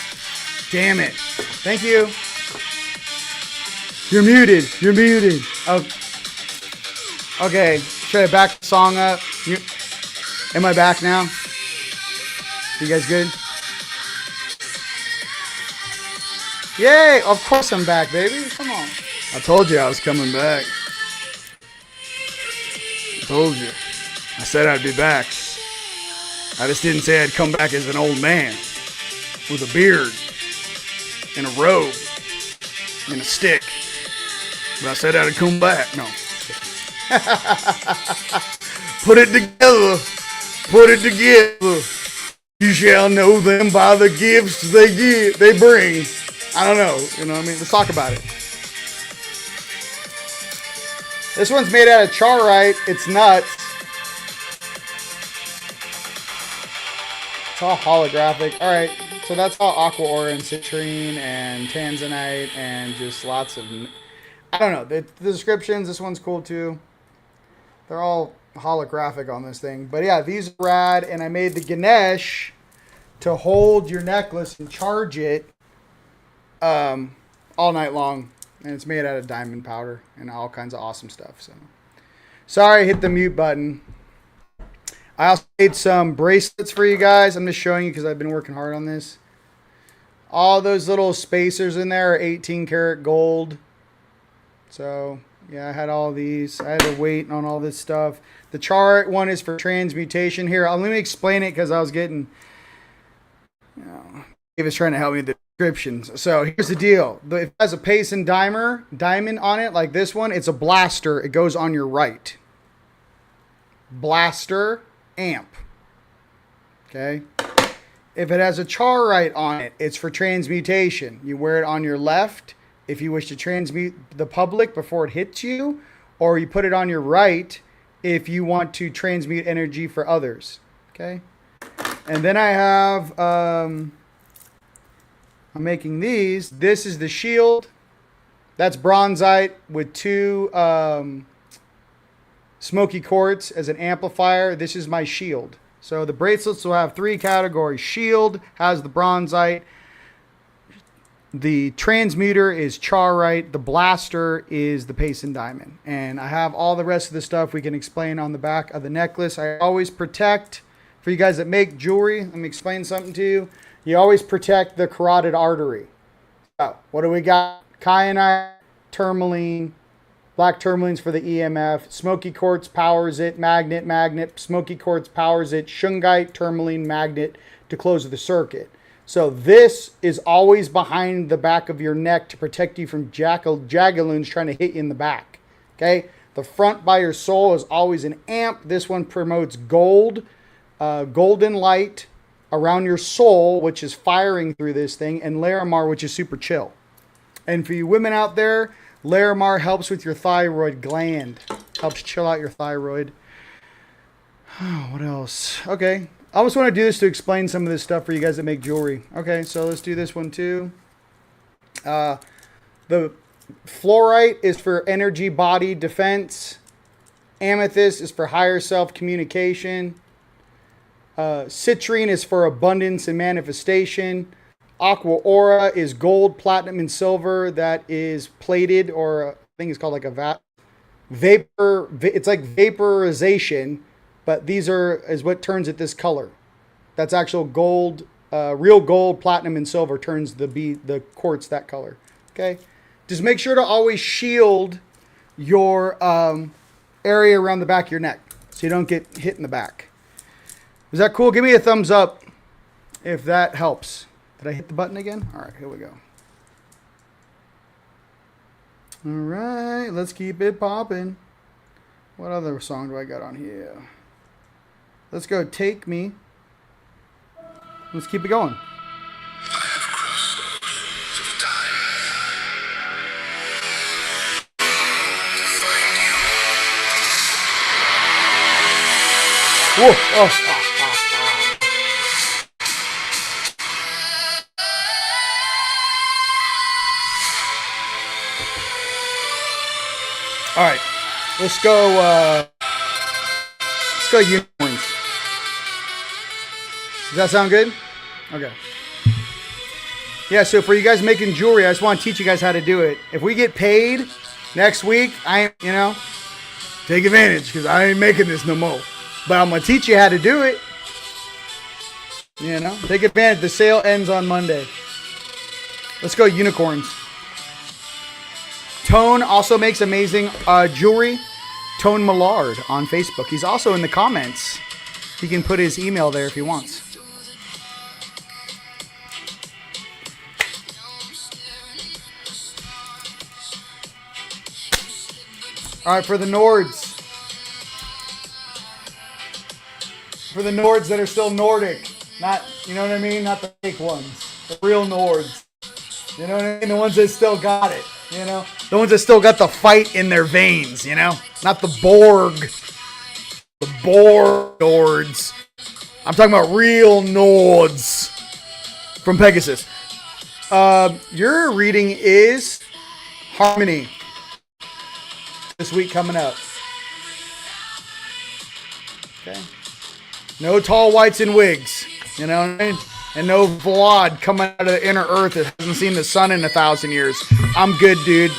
Damn it. Thank you. You're muted. You're muted. Oh. Okay. Should I back the song up? Am I back now? You guys good? Yay! Of course I'm back, baby. Come on. I told you I was coming back. I told you. I said I'd be back. I just didn't say I'd come back as an old man with a beard and a robe and a stick. But I said I'd come back. No. Put it together. Put it together. You shall know them by the gifts they bring. I don't know. You know what I mean? Let's talk about it. This one's made out of charite. It's nuts. It's all holographic. All right, so that's all aqua aura and citrine and tanzanite and just lots of, I don't know, the descriptions. This one's cool too. They're all holographic on this thing. But yeah, these are rad, and I made the Ganesh to hold your necklace and charge it all night long. And it's made out of diamond powder and all kinds of awesome stuff. So sorry I hit the mute button. I also made some bracelets for you guys. I'm just showing you because I've been working hard on this. All those little spacers in there are 18 karat gold. So yeah, I had all these. I had to wait on all this stuff. The chart one is for transmutation. Here, let me explain it because I was getting, Dave was trying to help me with the descriptions. So here's the deal. If it has a Payson diamond on it, like this one, it's a blaster. It goes on your right. Blaster amp. Okay. If it has a charite on it, it's for transmutation. You wear it on your left if you wish to transmute the public before it hits you, or you put it on your right if you want to transmute energy for others. Okay. And then I have, I'm making these. This is the shield. That's bronzite with 2 smoky quartz as an amplifier. This is my shield. So the bracelets will have 3 categories. Shield has the bronzite. The transmuter is charite. The blaster is the Payson diamond. And I have all the rest of the stuff we can explain on the back of the necklace. I always protect, for you guys that make jewelry, let me explain something to you. You always protect the carotid artery. So what do we got? Kyanite, tourmaline, black tourmalines for the EMF. Smoky quartz powers it. Magnet. Smoky quartz powers it. Shungite, tourmaline, magnet to close the circuit. So this is always behind the back of your neck to protect you from jagaloons trying to hit you in the back. Okay? The front by your soul is always an amp. This one promotes golden light around your soul, which is firing through this thing, and Larimar, which is super chill. And for you women out there, Larimar helps with your thyroid gland. Helps chill out your thyroid. What else? Okay. I always want to do this to explain some of this stuff for you guys that make jewelry. Okay, so let's do this one too. The fluorite is for energy, body, defense. Amethyst is for higher self communication. Citrine is for abundance and manifestation. Aqua aura is gold, platinum, and silver that is plated, or I think it's called like a vapor. It's like vaporization, but these is what turns it this color. That's actual gold, real gold, platinum, and silver turns the quartz that color. Okay, just make sure to always shield your area around the back of your neck so you don't get hit in the back. Is that cool? Give me a thumbs up if that helps. Did I hit the button again? All right, here we go. All right, let's keep it popping. What other song do I got on here? Let's go Take Me. Let's keep it going. Whoa, oh. All right, let's go unicorns. Does that sound good? Okay. Yeah, so for you guys making jewelry, I just want to teach you guys how to do it. If we get paid next week, take advantage because I ain't making this no more. But I'm going to teach you how to do it. Take advantage. The sale ends on Monday. Let's go unicorns. Tone also makes amazing jewelry. Tone Millard on Facebook. He's also in the comments. He can put his email there if he wants. All right, for the Nords. For the Nords that are still Nordic. Not, you know what I mean? Not the fake ones. The real Nords. You know what I mean? The ones that still got it. You know, the ones that still got the fight in their veins, you know, not the Borg. The Borg Nords. I'm talking about real Nords from Pegasus. Your reading is Harmony. This week coming up. Okay. No tall whites in wigs. You know what I mean? And no Vlad coming out of the inner earth that hasn't seen the sun in 1,000 years. I'm good, dude.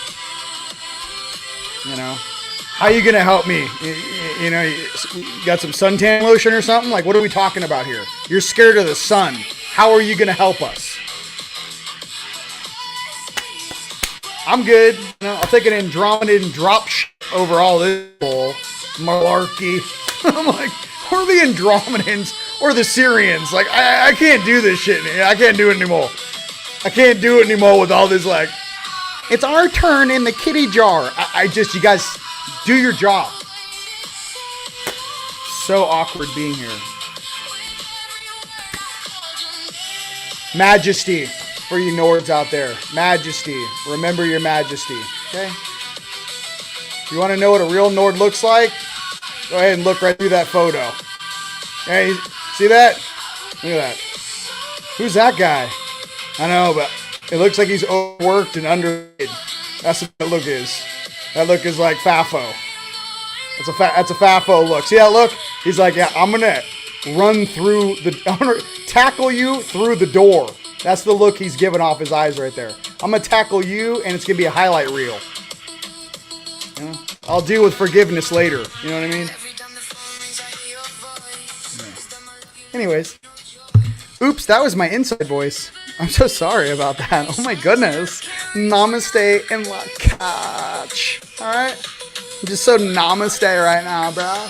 You know. How you going to help me? You know, you got some suntan lotion or something? Like, what are we talking about here? You're scared of the sun. How are you going to help us? I'm good. You know, I'll take an Andromedan drop over all this bull. Malarkey. I'm like, who are the Andromedans or the Syrians? Like, I can't do this shit. I can't do it anymore. I can't do it anymore with all this, like, it's our turn in the kitty jar. You guys, do your job. So awkward being here. Majesty for you Nords out there. Majesty. Remember your majesty. Okay? You want to know what a real Nord looks like? Go ahead and look right through that photo. Hey, see that? Look at that. Who's that guy? I know, but it looks like he's overworked and underrated. That's what that look is. That look is like Fafo. That's a Fafo look. See that look? He's like, yeah, I'm gonna tackle you through the door. That's the look he's giving off his eyes right there. I'm gonna tackle you, and it's gonna be a highlight reel. You know? I'll deal with forgiveness later. You know what I mean? Yeah. Anyways. Oops, that was my inside voice. I'm so sorry about that. Oh my goodness. Namaste and la catch. Alright? I'm just so namaste right now, bro.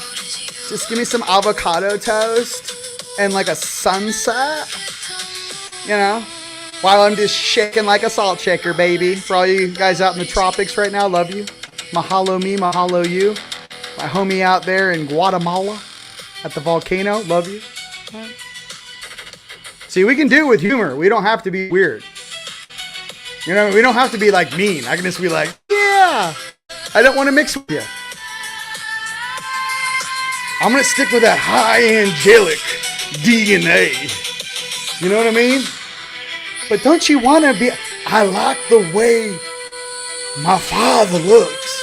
Just give me some avocado toast and like a sunset. You know? While I'm just shaking like a salt shaker, baby. For all you guys out in the tropics right now, love you. Mahalo me, mahalo you. My homie out there in Guatemala at the volcano, love you. Right. See, we can do it with humor. We don't have to be weird. You know, we don't have to be like mean. I can just be like, yeah, I don't want to mix with you. I'm going to stick with that high angelic DNA. You know what I mean? But don't you want to be, I like the way my father looks.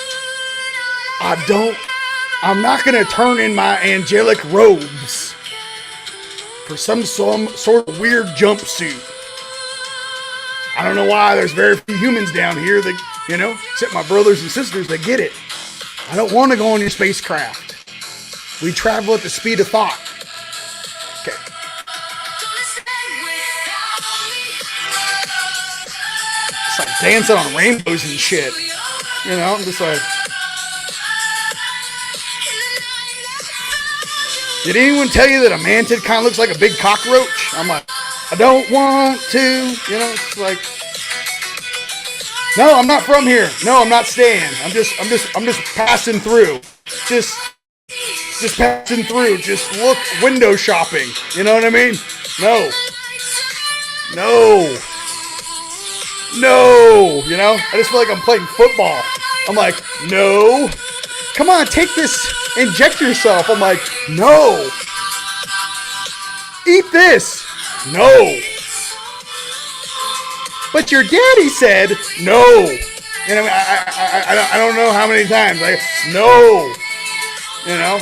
I'm not going to turn in my angelic robes for some sort of weird jumpsuit. I don't know why there's very few humans down here that, you know, except my brothers and sisters that get it. I don't want to go on your spacecraft. We travel at the speed of thought. Okay. It's like dancing on rainbows and shit. You know, I'm just like, did anyone tell you that a mantid kind of looks like a big cockroach? I'm like, I don't want to. You know, it's like, no, I'm not from here. No, I'm not staying. I'm just passing through. Just passing through. Just look, window shopping. You know what I mean? No. You know, I just feel like I'm playing football. I'm like, no. Come on, take this. Inject yourself. I'm like, no. Eat this. No. But your daddy said no. You know, I don't know how many times. Like, no. You know,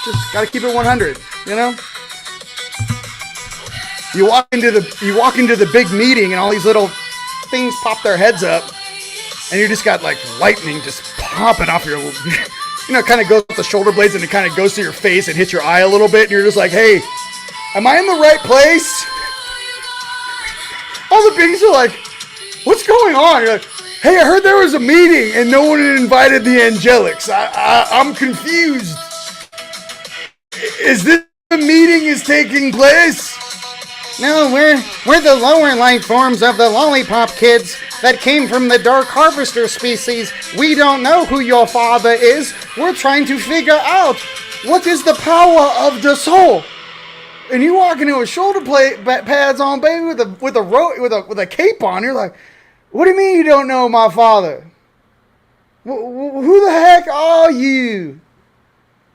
just gotta keep it 100. You know, you walk into the big meeting and all these little things pop their heads up, and you just got like lightning just popping off your. You know, it kind of goes with the shoulder blades and it kind of goes to your face and hits your eye a little bit. And you're just like, hey, am I in the right place? All the beings are like, what's going on? You're like, hey, I heard there was a meeting and no one had invited the angelics. I'm confused. Is this the meeting is taking place? No, we're the lower life forms of the lollipop kids that came from the dark harvester species. We don't know who your father is. We're trying to figure out what is the power of the soul. And you walk into a shoulder pads on, baby, with a cape on. You're like, What do you mean you don't know my father? Who the heck are you?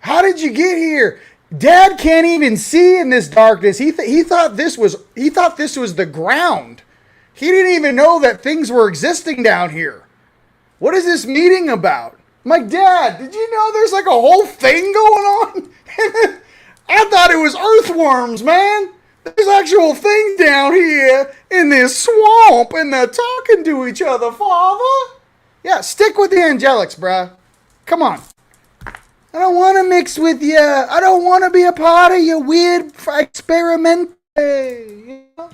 How did you get here? Dad can't even see in this darkness. He thought this was the ground. He didn't even know that things were existing down here. What is this meeting about? I'm like, Dad, did you know there's like a whole thing going on? I thought it was earthworms, man. There's actual things down here in this swamp, and they're talking to each other, Father. Yeah, stick with the angelics, bruh. Come on. I don't want to mix with you. I don't want to be a part of your weird experiment. You know?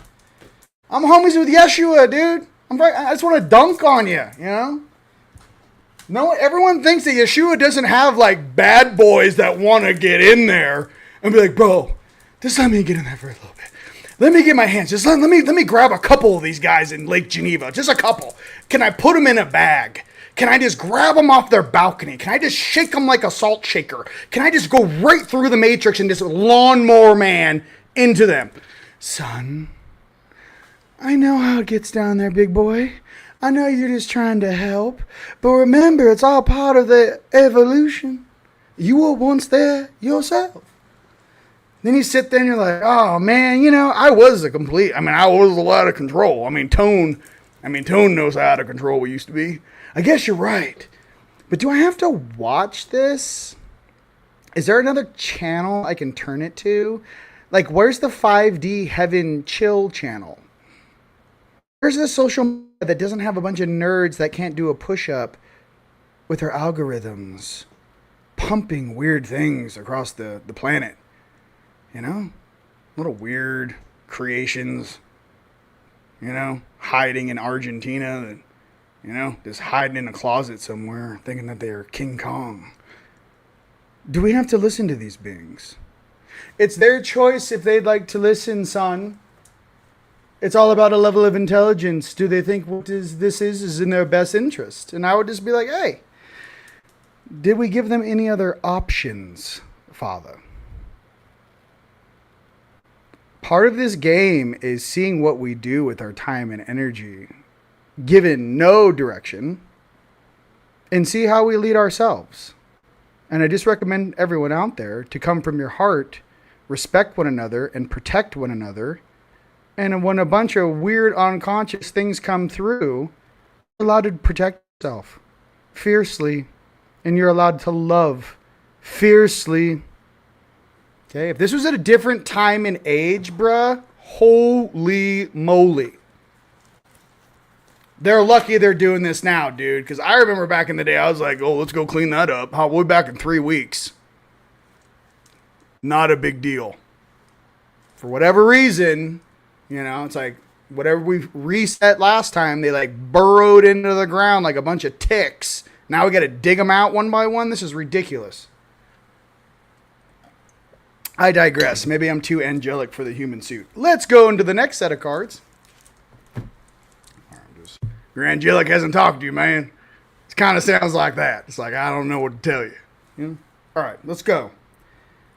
I'm homies with Yeshua, dude. I just want to dunk on you, you know? No, everyone thinks that Yeshua doesn't have like bad boys that want to get in there and be like, bro, just let me get in there for a little bit. Let me get my hands. Just let me grab a couple of these guys in Lake Geneva. Just a couple. Can I put them in a bag? Can I just grab them off their balcony? Can I just shake them like a salt shaker? Can I just go right through the matrix and just lawnmower man into them? Son, I know how it gets down there, big boy. I know you're just trying to help, but remember, it's all part of the evolution. You were once there yourself. Then you sit there and you're like, oh man, you know, I was a lot of control. Tone knows how out of control we used to be. I guess you're right. But do I have to watch this? Is there another channel I can turn it to? Like, where's the 5D Heaven Chill channel? Where's the social media that doesn't have a bunch of nerds that can't do a push-up with their algorithms pumping weird things across the planet? You know? Little weird creations, you know, hiding in Argentina, that, you know, just hiding in a closet somewhere thinking that they're King Kong. Do we have to listen to these beings? It's their choice if they'd like to listen, son. It's all about a level of intelligence. Do they think what this is in their best interest? And I would just be like, hey, did we give them any other options, Father? Part of this game is seeing what we do with our time and energy, given no direction, and see how we lead ourselves. And I just recommend everyone out there to come from your heart, respect one another, and protect one another. And when a bunch of weird unconscious things come through, you're allowed to protect yourself fiercely, and you're allowed to love fiercely. Okay, if this was at a different time and age, bruh, holy moly. They're lucky they're doing this now, dude. Because I remember back in the day, I was like, oh, let's go clean that up. We'll be back in 3 weeks. Not a big deal. For whatever reason, you know, it's like whatever we reset last time, they like burrowed into the ground like a bunch of ticks. Now we got to dig them out one by one. This is ridiculous. I digress. Maybe I'm too angelic for the human suit. Let's go into the next set of cards. Your angelic hasn't talked to you, man. It kind of sounds like that. It's like, I don't know what to tell you. You know? All right, let's go.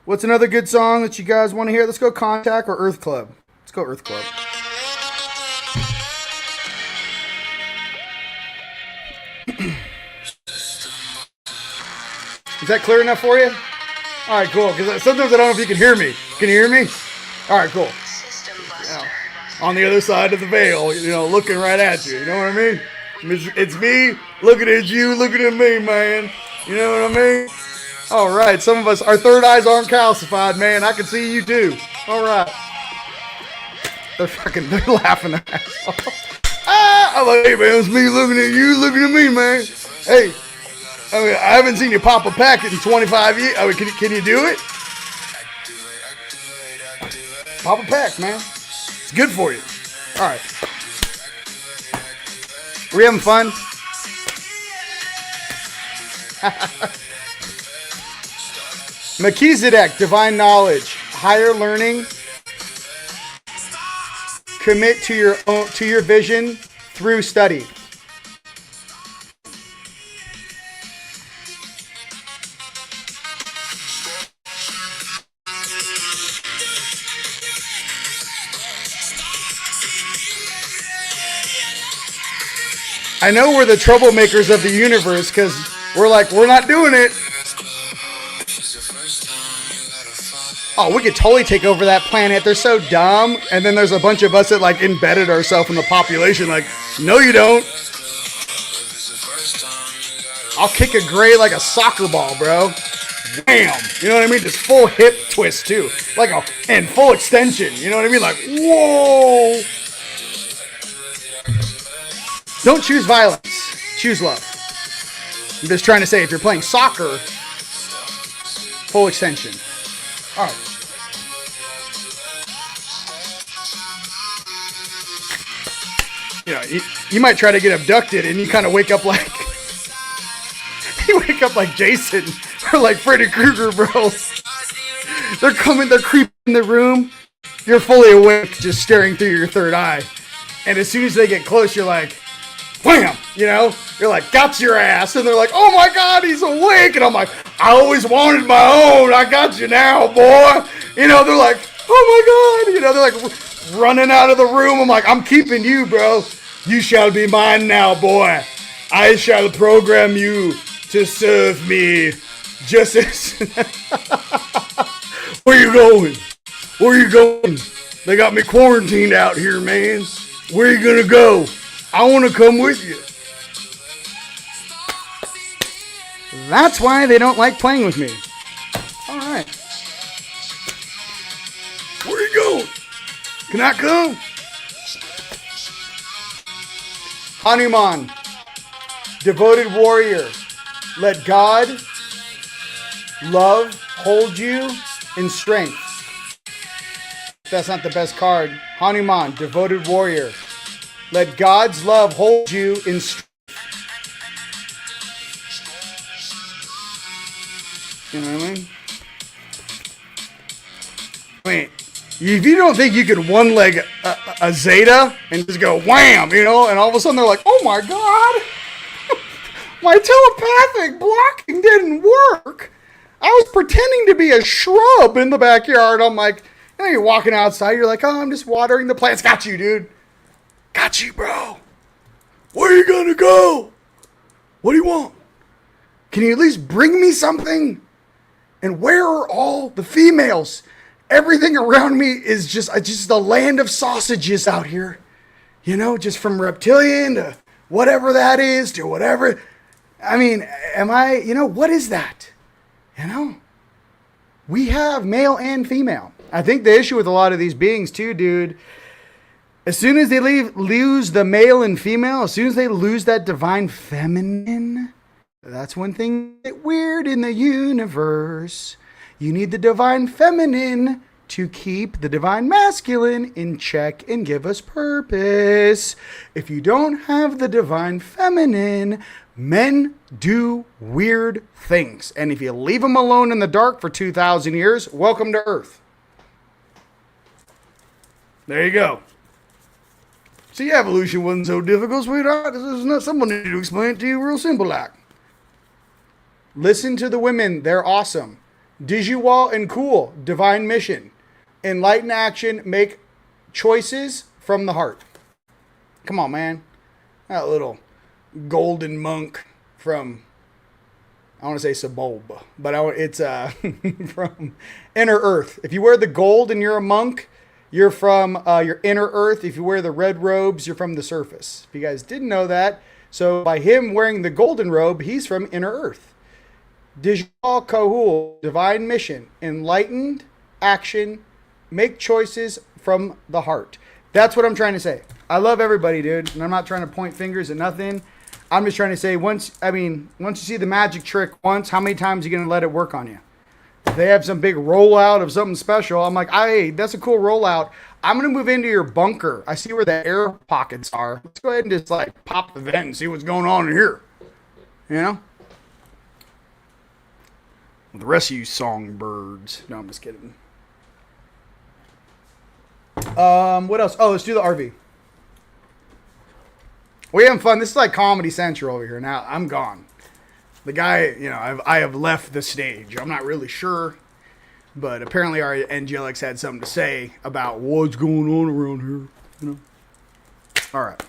What's another good song that you guys want to hear? Let's go Contact or Earth Club. Let's go Earth Club. Is that clear enough for you? All right, cool. Because sometimes I don't know if you can hear me. Can you hear me? All right, cool. Yeah. On the other side of the veil, you know, looking right at you. You know what I mean? It's me looking at you, looking at me, man. You know what I mean? All right, some of us, our third eyes aren't calcified, man. I can see you too. All right. They're laughing their ass off. I'm like, hey, man, it's me looking at you, looking at me, man. Hey, I haven't seen you pop a packet in 25 years. Can you do it? Pop a pack, man. It's good for you. All right. Are we having fun? Melchizedek, divine knowledge, higher learning. Commit to your vision through study. I know we're the troublemakers of the universe because we're not doing it. Oh, we could totally take over that planet. They're so dumb. And then there's a bunch of us that like embedded ourselves in the population. Like, no, you don't. I'll kick a gray like a soccer ball, bro. Wham! You know what I mean? Just full hip twist too, and full extension. You know what I mean? Like, whoa! Don't choose violence. Choose love. I'm just trying to say, if you're playing soccer, full extension. All right. You know, you might try to get abducted, and you kind of wake up like you wake up like Jason or like Freddy Krueger, bro. They're creeping in the room. You're fully awake, just staring through your third eye, and as soon as they get close, you're like, wham! You know, you're like, got your ass, and they're like, oh my God, he's awake, and I'm like, I always wanted my own. I got you now, boy. You know, they're like, oh my God. You know, they're like running out of the room. I'm like, I'm keeping you, bro. You shall be mine now, boy. I shall program you to serve me. Just as... Where you going? Where you going? They got me quarantined out here, man. Where you gonna go? I want to come with you. That's why they don't like playing with me. All right. Where you going? Can I come? Hanuman, devoted warrior, let God, love, hold you in strength. That's not the best card. Hanuman, devoted warrior, let God's love hold you in strength. You know what I mean? Wait. If you don't think you could one leg a Zeta and just go wham, you know, and all of a sudden they're like, oh my God, my telepathic blocking didn't work. I was pretending to be a shrub in the backyard. I'm like, you know, you're walking outside, you're like, oh, I'm just watering the plants. Got you, dude. Got you, bro. Where are you gonna go? What do you want? Can you at least bring me something? And where are all the females? Everything around me is just a land of sausages out here. You know, just from reptilian to whatever that is to whatever. I mean, what is that? You know? We have male and female. I think the issue with a lot of these beings too, dude, as soon as they lose the male and female, as soon as they lose that divine feminine, that's when things get weird in the universe. You need the divine feminine to keep the divine masculine in check and give us purpose. If you don't have the divine feminine, men do weird things. And if you leave them alone in the dark for 2,000 years, welcome to Earth. There you go. See, evolution wasn't so difficult, sweetheart. There's not someone need to explain it to you real simple like. Listen to the women. They're awesome. Digiwall and cool. Divine mission. Enlighten action. Make choices from the heart. Come on, man. That little golden monk from, I want to say Saboba, but it's from Inner Earth. If you wear the gold and you're a monk, you're from your Inner Earth. If you wear the red robes, you're from the surface. If you guys didn't know that, so by him wearing the golden robe, he's from Inner Earth. Dijal Kahul, divine mission, enlightened action, make choices from the heart. That's what I'm trying to say. I love everybody, dude, and I'm not trying to point fingers at nothing. I'm just trying to say, once you see the magic trick once, how many times are you going to let it work on you? If they have some big rollout of something special, I'm like, hey, that's a cool rollout. I'm going to move into your bunker. I see where the air pockets are. Let's go ahead and just like pop the vent and see what's going on in here. You know? The rest of you songbirds. No, I'm just kidding. What else? Oh, let's do the RV. We having fun. This is like Comedy Central over here. Now I'm gone. The guy, I have left the stage. I'm not really sure, but apparently our Angelics had something to say about what's going on around here. All right.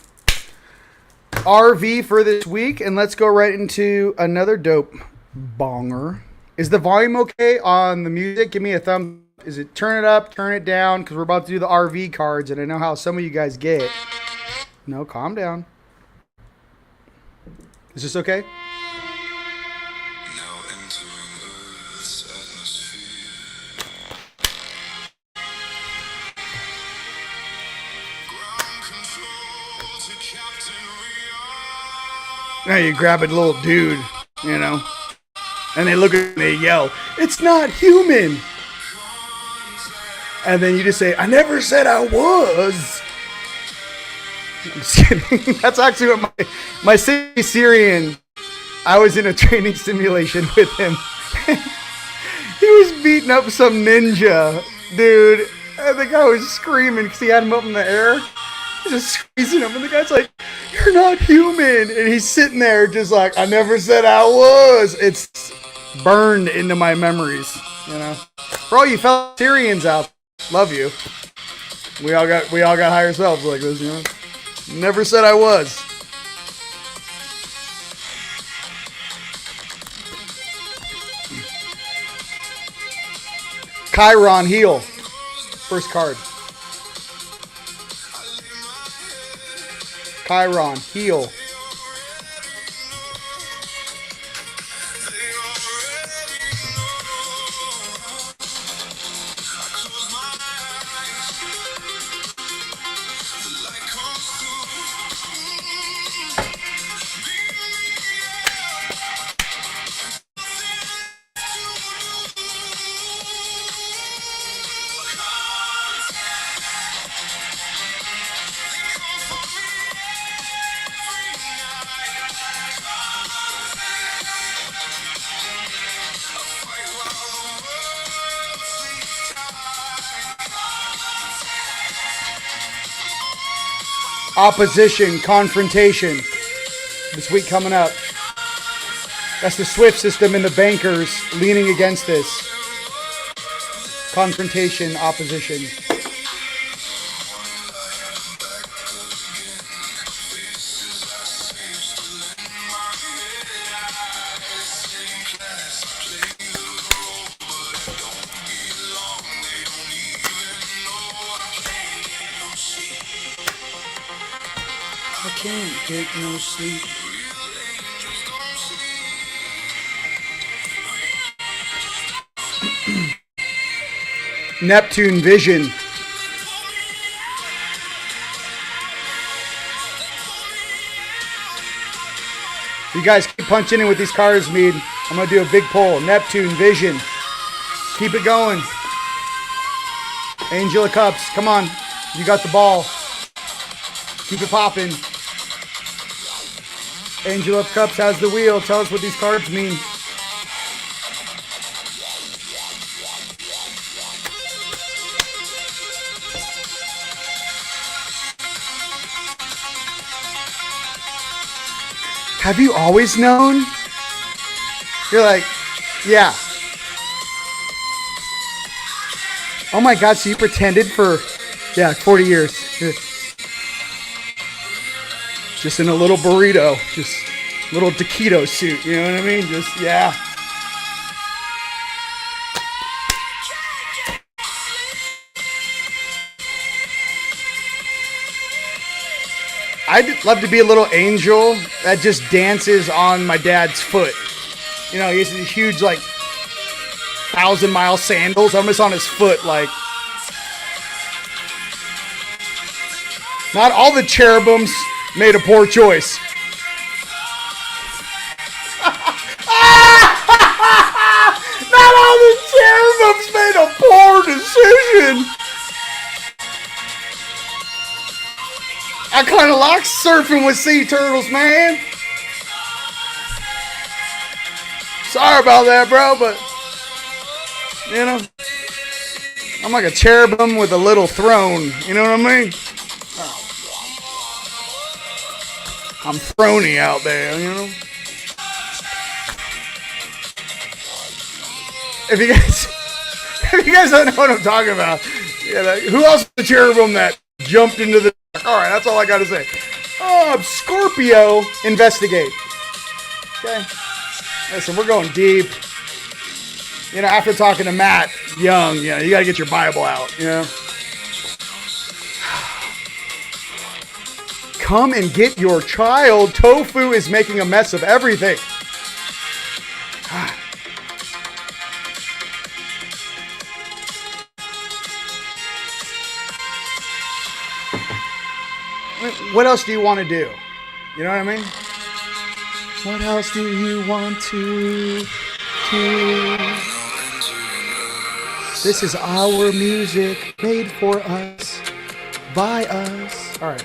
RV for this week, and let's go right into another dope bonger. Is the volume okay on the music? Give me a thumb. Is it turn it up, turn it down? Because we're about to do the RV cards, and I know how some of you guys get. No, calm down. Is this okay? Now entering Earth's atmosphere. Ground control to Captain RIon. Now you grab a little dude, you know, and they look at me and they yell, "It's not human!" And then you just say, "I never said I was." I'm just kidding. That's actually what my city Syrian, I was in a training simulation with him. He was beating up some ninja, dude. And the guy was screaming because he had him up in the air. Just squeezing him. And the guy's like, "You're not human." And he's sitting there just like, "I never said I was." It's burned into my memories, you know. For all you fellow Syrians out, love you. We all got higher selves like this, you know. Never said I was. RIon heal. First card. RIon heal. Opposition, confrontation. This week coming up. That's the Swift system and the bankers leaning against this. Confrontation, opposition. I can't get no sleep. Neptune vision. You guys keep punching in with these cards, Mead. I'm going to do a big pull. Neptune vision. Keep it going. Angel of Cups. Come on. You got the ball. Keep it popping. Angel of Cups has the wheel. Tell us what these cards mean. Have you always known? You're like, yeah. Oh my God, so you pretended for, 40 years. Just in a little burrito, just a little taquito suit, you know what I mean? Just, yeah. I'd love to be a little angel that just dances on my dad's foot. You know, he has these huge, like, 1,000-mile sandals. I'm just on his foot, like. Not all the cherubims made a poor choice. Not all the cherubims made a poor decision. I kind of like surfing with sea turtles, man. Sorry about that, bro, but, you know, I'm like a cherubim with a little throne. You know what I mean? I'm throny out there, you know? If you guys don't know what I'm talking about, who else is the cherubim that jumped into the... All right, that's all I got to say. Scorpio, investigate. Okay. Listen, we're going deep. You know, after talking to Matt Young, you know, you got to get your Bible out, you know. Come and get your child. Tofu is making a mess of everything. What else do you want to do? You know what I mean? What else do you want to do? This is our music made for us, by us. All right.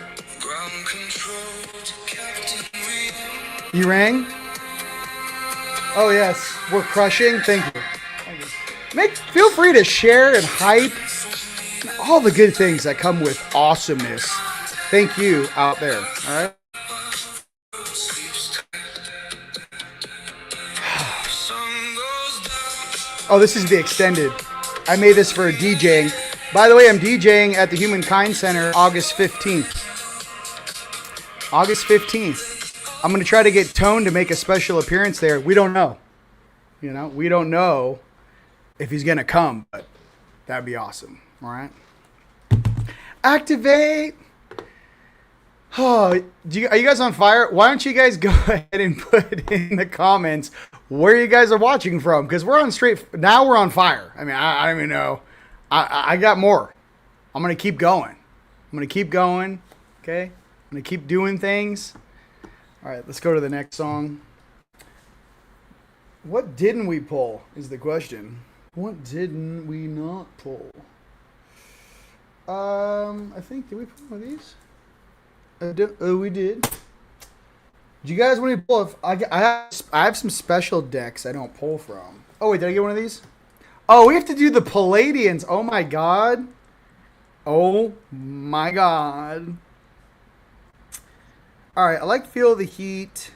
You rang? Oh, yes. We're crushing. Thank you. Feel free to share and hype all the good things that come with awesomeness. Thank you out there. All right. Oh, this is the extended. I made this for DJing. By the way, I'm DJing at the Humankind Center August 15th. August 15th. I'm going to try to get Tone to make a special appearance there. We don't know. You know, we don't know if he's going to come, but that'd be awesome. All right. Activate. Oh, are you guys on fire? Why don't you guys go ahead and put in the comments where you guys are watching from? Because we're on now we're on fire. I mean, I don't even know. I got more. I'm going to keep going. I'm going to keep going. Okay. I'm going to keep doing things. All right, let's go to the next song. What didn't we pull is the question. What didn't we not pull? I think, did we pull one of these? We did. Do you guys want to pull? I have some special decks I don't pull from. Oh wait, did I get one of these? Oh, we have to do the Palladians. Oh my god. Oh my god. All right, I like Feel the Heat.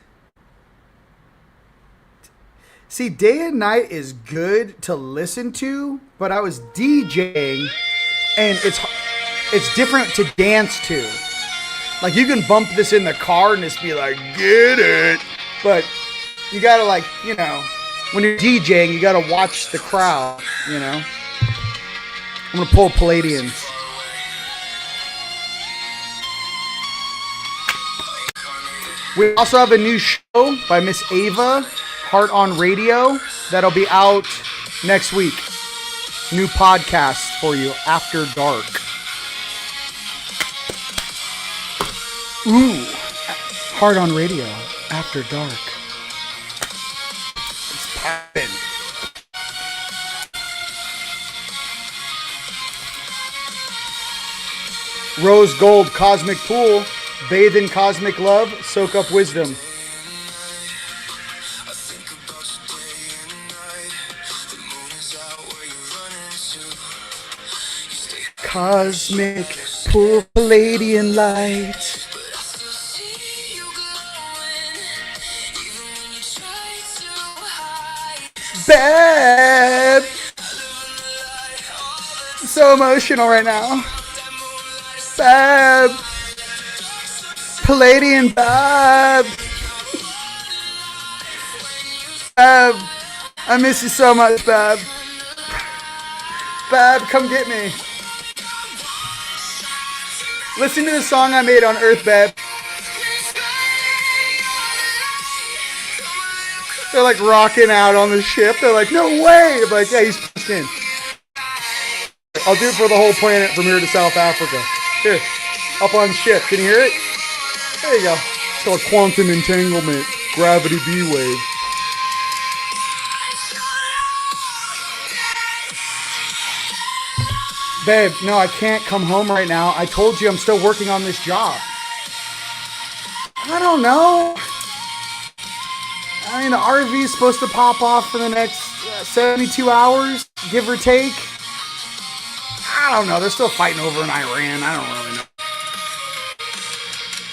See, Day and Night is good to listen to, but I was DJing, and it's different to dance to. Like, you can bump this in the car and just be like, get it. But you gotta, like, you know, when you're DJing, you gotta watch the crowd, you know. I'm gonna pull Palladians. We also have a new show by Miss Ava, Heart on Radio, that'll be out next week. New podcast for you, After Dark. Ooh, Heart on Radio, After Dark. It's poppin'. Rose Gold Cosmic Pool. Bathe in cosmic love. Soak up wisdom. Cosmic pool, Palladian light. Babe! I'm so emotional right now. Babe! Palladian babe! Babe! I miss you so much, babe. Babe, come get me. Listen to the song I made on Earth, babe. They're like rocking out on the ship. They're like, no way! I'm like, yeah, he's pushed in. I'll do it for the whole planet from here to South Africa. Here, up on ship. Can you hear it? There you go. It's called quantum entanglement. Gravity B wave. Babe, no, I can't come home right now. I told you I'm still working on this job. I don't know. I mean, the RV is supposed to pop off for the next 72 hours, give or take. I don't know. They're still fighting over in Iran. I don't really know.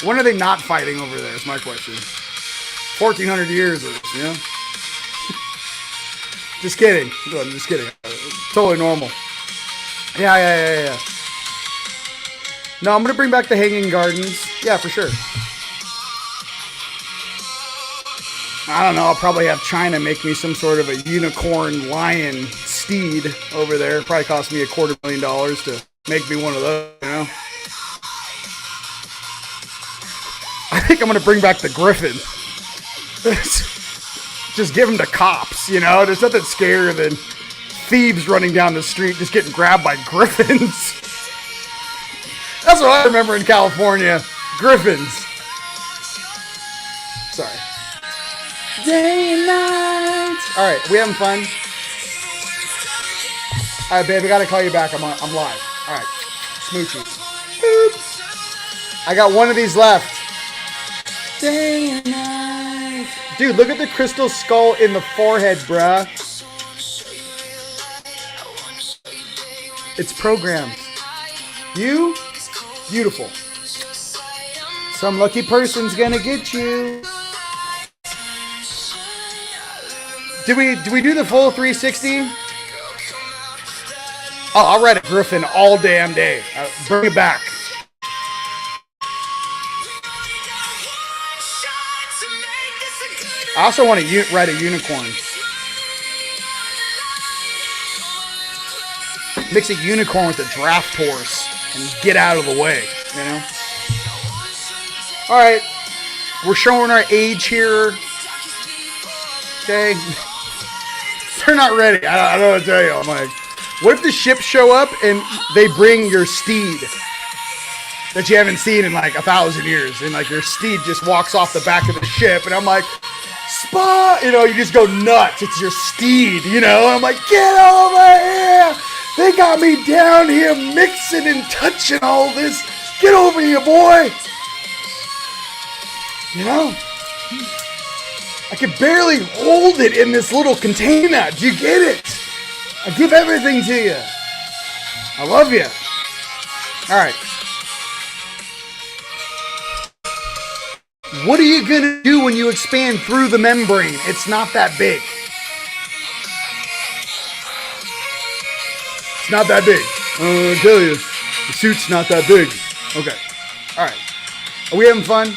When are they not fighting over there is my question. 1,400 years of this, you know? Just kidding. I'm just kidding. Totally normal. Yeah. No, I'm going to bring back the Hanging Gardens. Yeah, for sure. I don't know. I'll probably have China make me some sort of a unicorn lion steed over there. Probably cost me $250,000 to make me one of those, you know? I think I'm going to bring back the griffin. Just give them to cops, you know? There's nothing scarier than thieves running down the street just getting grabbed by griffins. That's what I remember in California. Griffins. Sorry. Day and night. All right, we having fun? All right, babe, I gotta call you back. I'm live. All right, smoochies. Boop. I got one of these left. Day and night. Dude, look at the crystal skull in the forehead, bruh. It's programmed. You, beautiful. Some lucky person's gonna get you. Did we do the full 360? Oh, I'll ride a griffin all damn day. Bring it back. I also want to ride a unicorn. Mix a unicorn with a draft horse and get out of the way, you know? All right, we're showing our age here. Okay, they're not ready. I don't know what to tell you. I'm like, what if the ships show up and they bring your steed that you haven't seen in like 1,000 years, and like your steed just walks off the back of the ship, and I'm like, Spa, you know, you just go nuts. It's your steed, you know. And I'm like, get over here. They got me down here mixing and touching all this. Get over here, boy. You know, I can barely hold it in this little container. Do you get it? I give everything to you. I love you. All right. What are you going to do when you expand through the membrane? It's not that big. It's not that big. I tell you, the suit's not that big. Okay. All right. Are we having fun?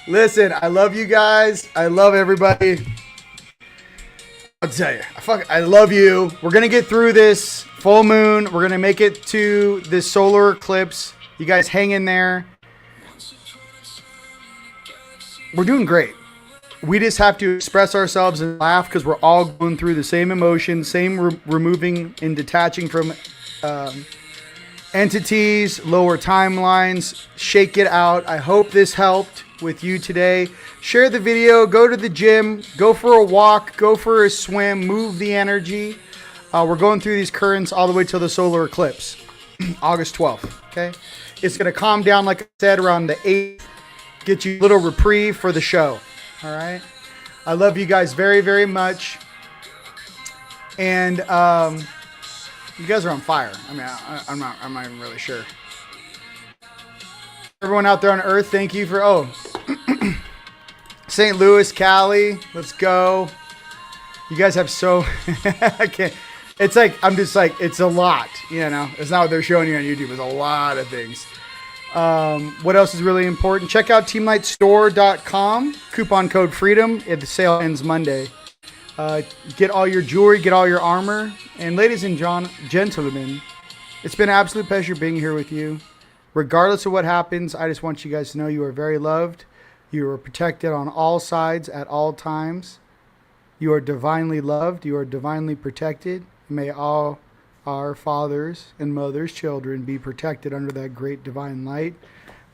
Listen, I love you guys. I love everybody. I'll tell you, I love you. We're going to get through this full moon. We're going to make it to this solar eclipse. You guys hang in there. We're doing great. We just have to express ourselves and laugh because we're all going through the same emotions, same removing and detaching from entities, lower timelines. Shake it out. I hope this helped with you today. Share the video. Go to the gym. Go for a walk. Go for a swim. Move the energy. We're going through these currents all the way till the solar eclipse, August 12th. Okay. It's going to calm down, like I said, around the 8th. Get you a little reprieve for the show. All right. I love you guys very, very much. And you guys are on fire. I mean, I'm not even really sure. Everyone out there on Earth, thank you for, St. Louis, Cali, let's go. You guys have so, I can't. It's like, I'm just like, it's a lot, you know. It's not what they're showing you on YouTube. It's a lot of things. What else is really important? Check out teamlightstore.com. Coupon code FREEDOM. The sale ends Monday. Get all your jewelry, get all your armor. And ladies and gentlemen, it's been an absolute pleasure being here with you. Regardless of what happens, I just want you guys to know you are very loved. You are protected on all sides at all times. You are divinely loved. You are divinely protected. May all our fathers and mothers, children, be protected under that great divine light.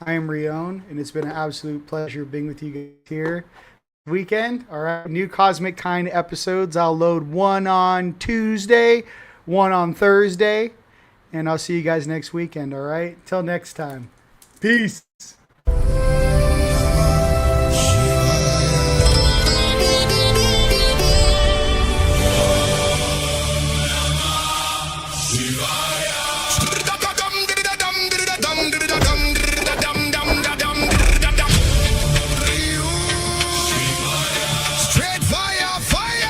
I am RIon, and it's been an absolute pleasure being with you guys here. Weekend, all right, new Cosmic Kind episodes. I'll load one on Tuesday, one on Thursday, and I'll see you guys next weekend, all right? Till next time. Peace. Straight fire, fire.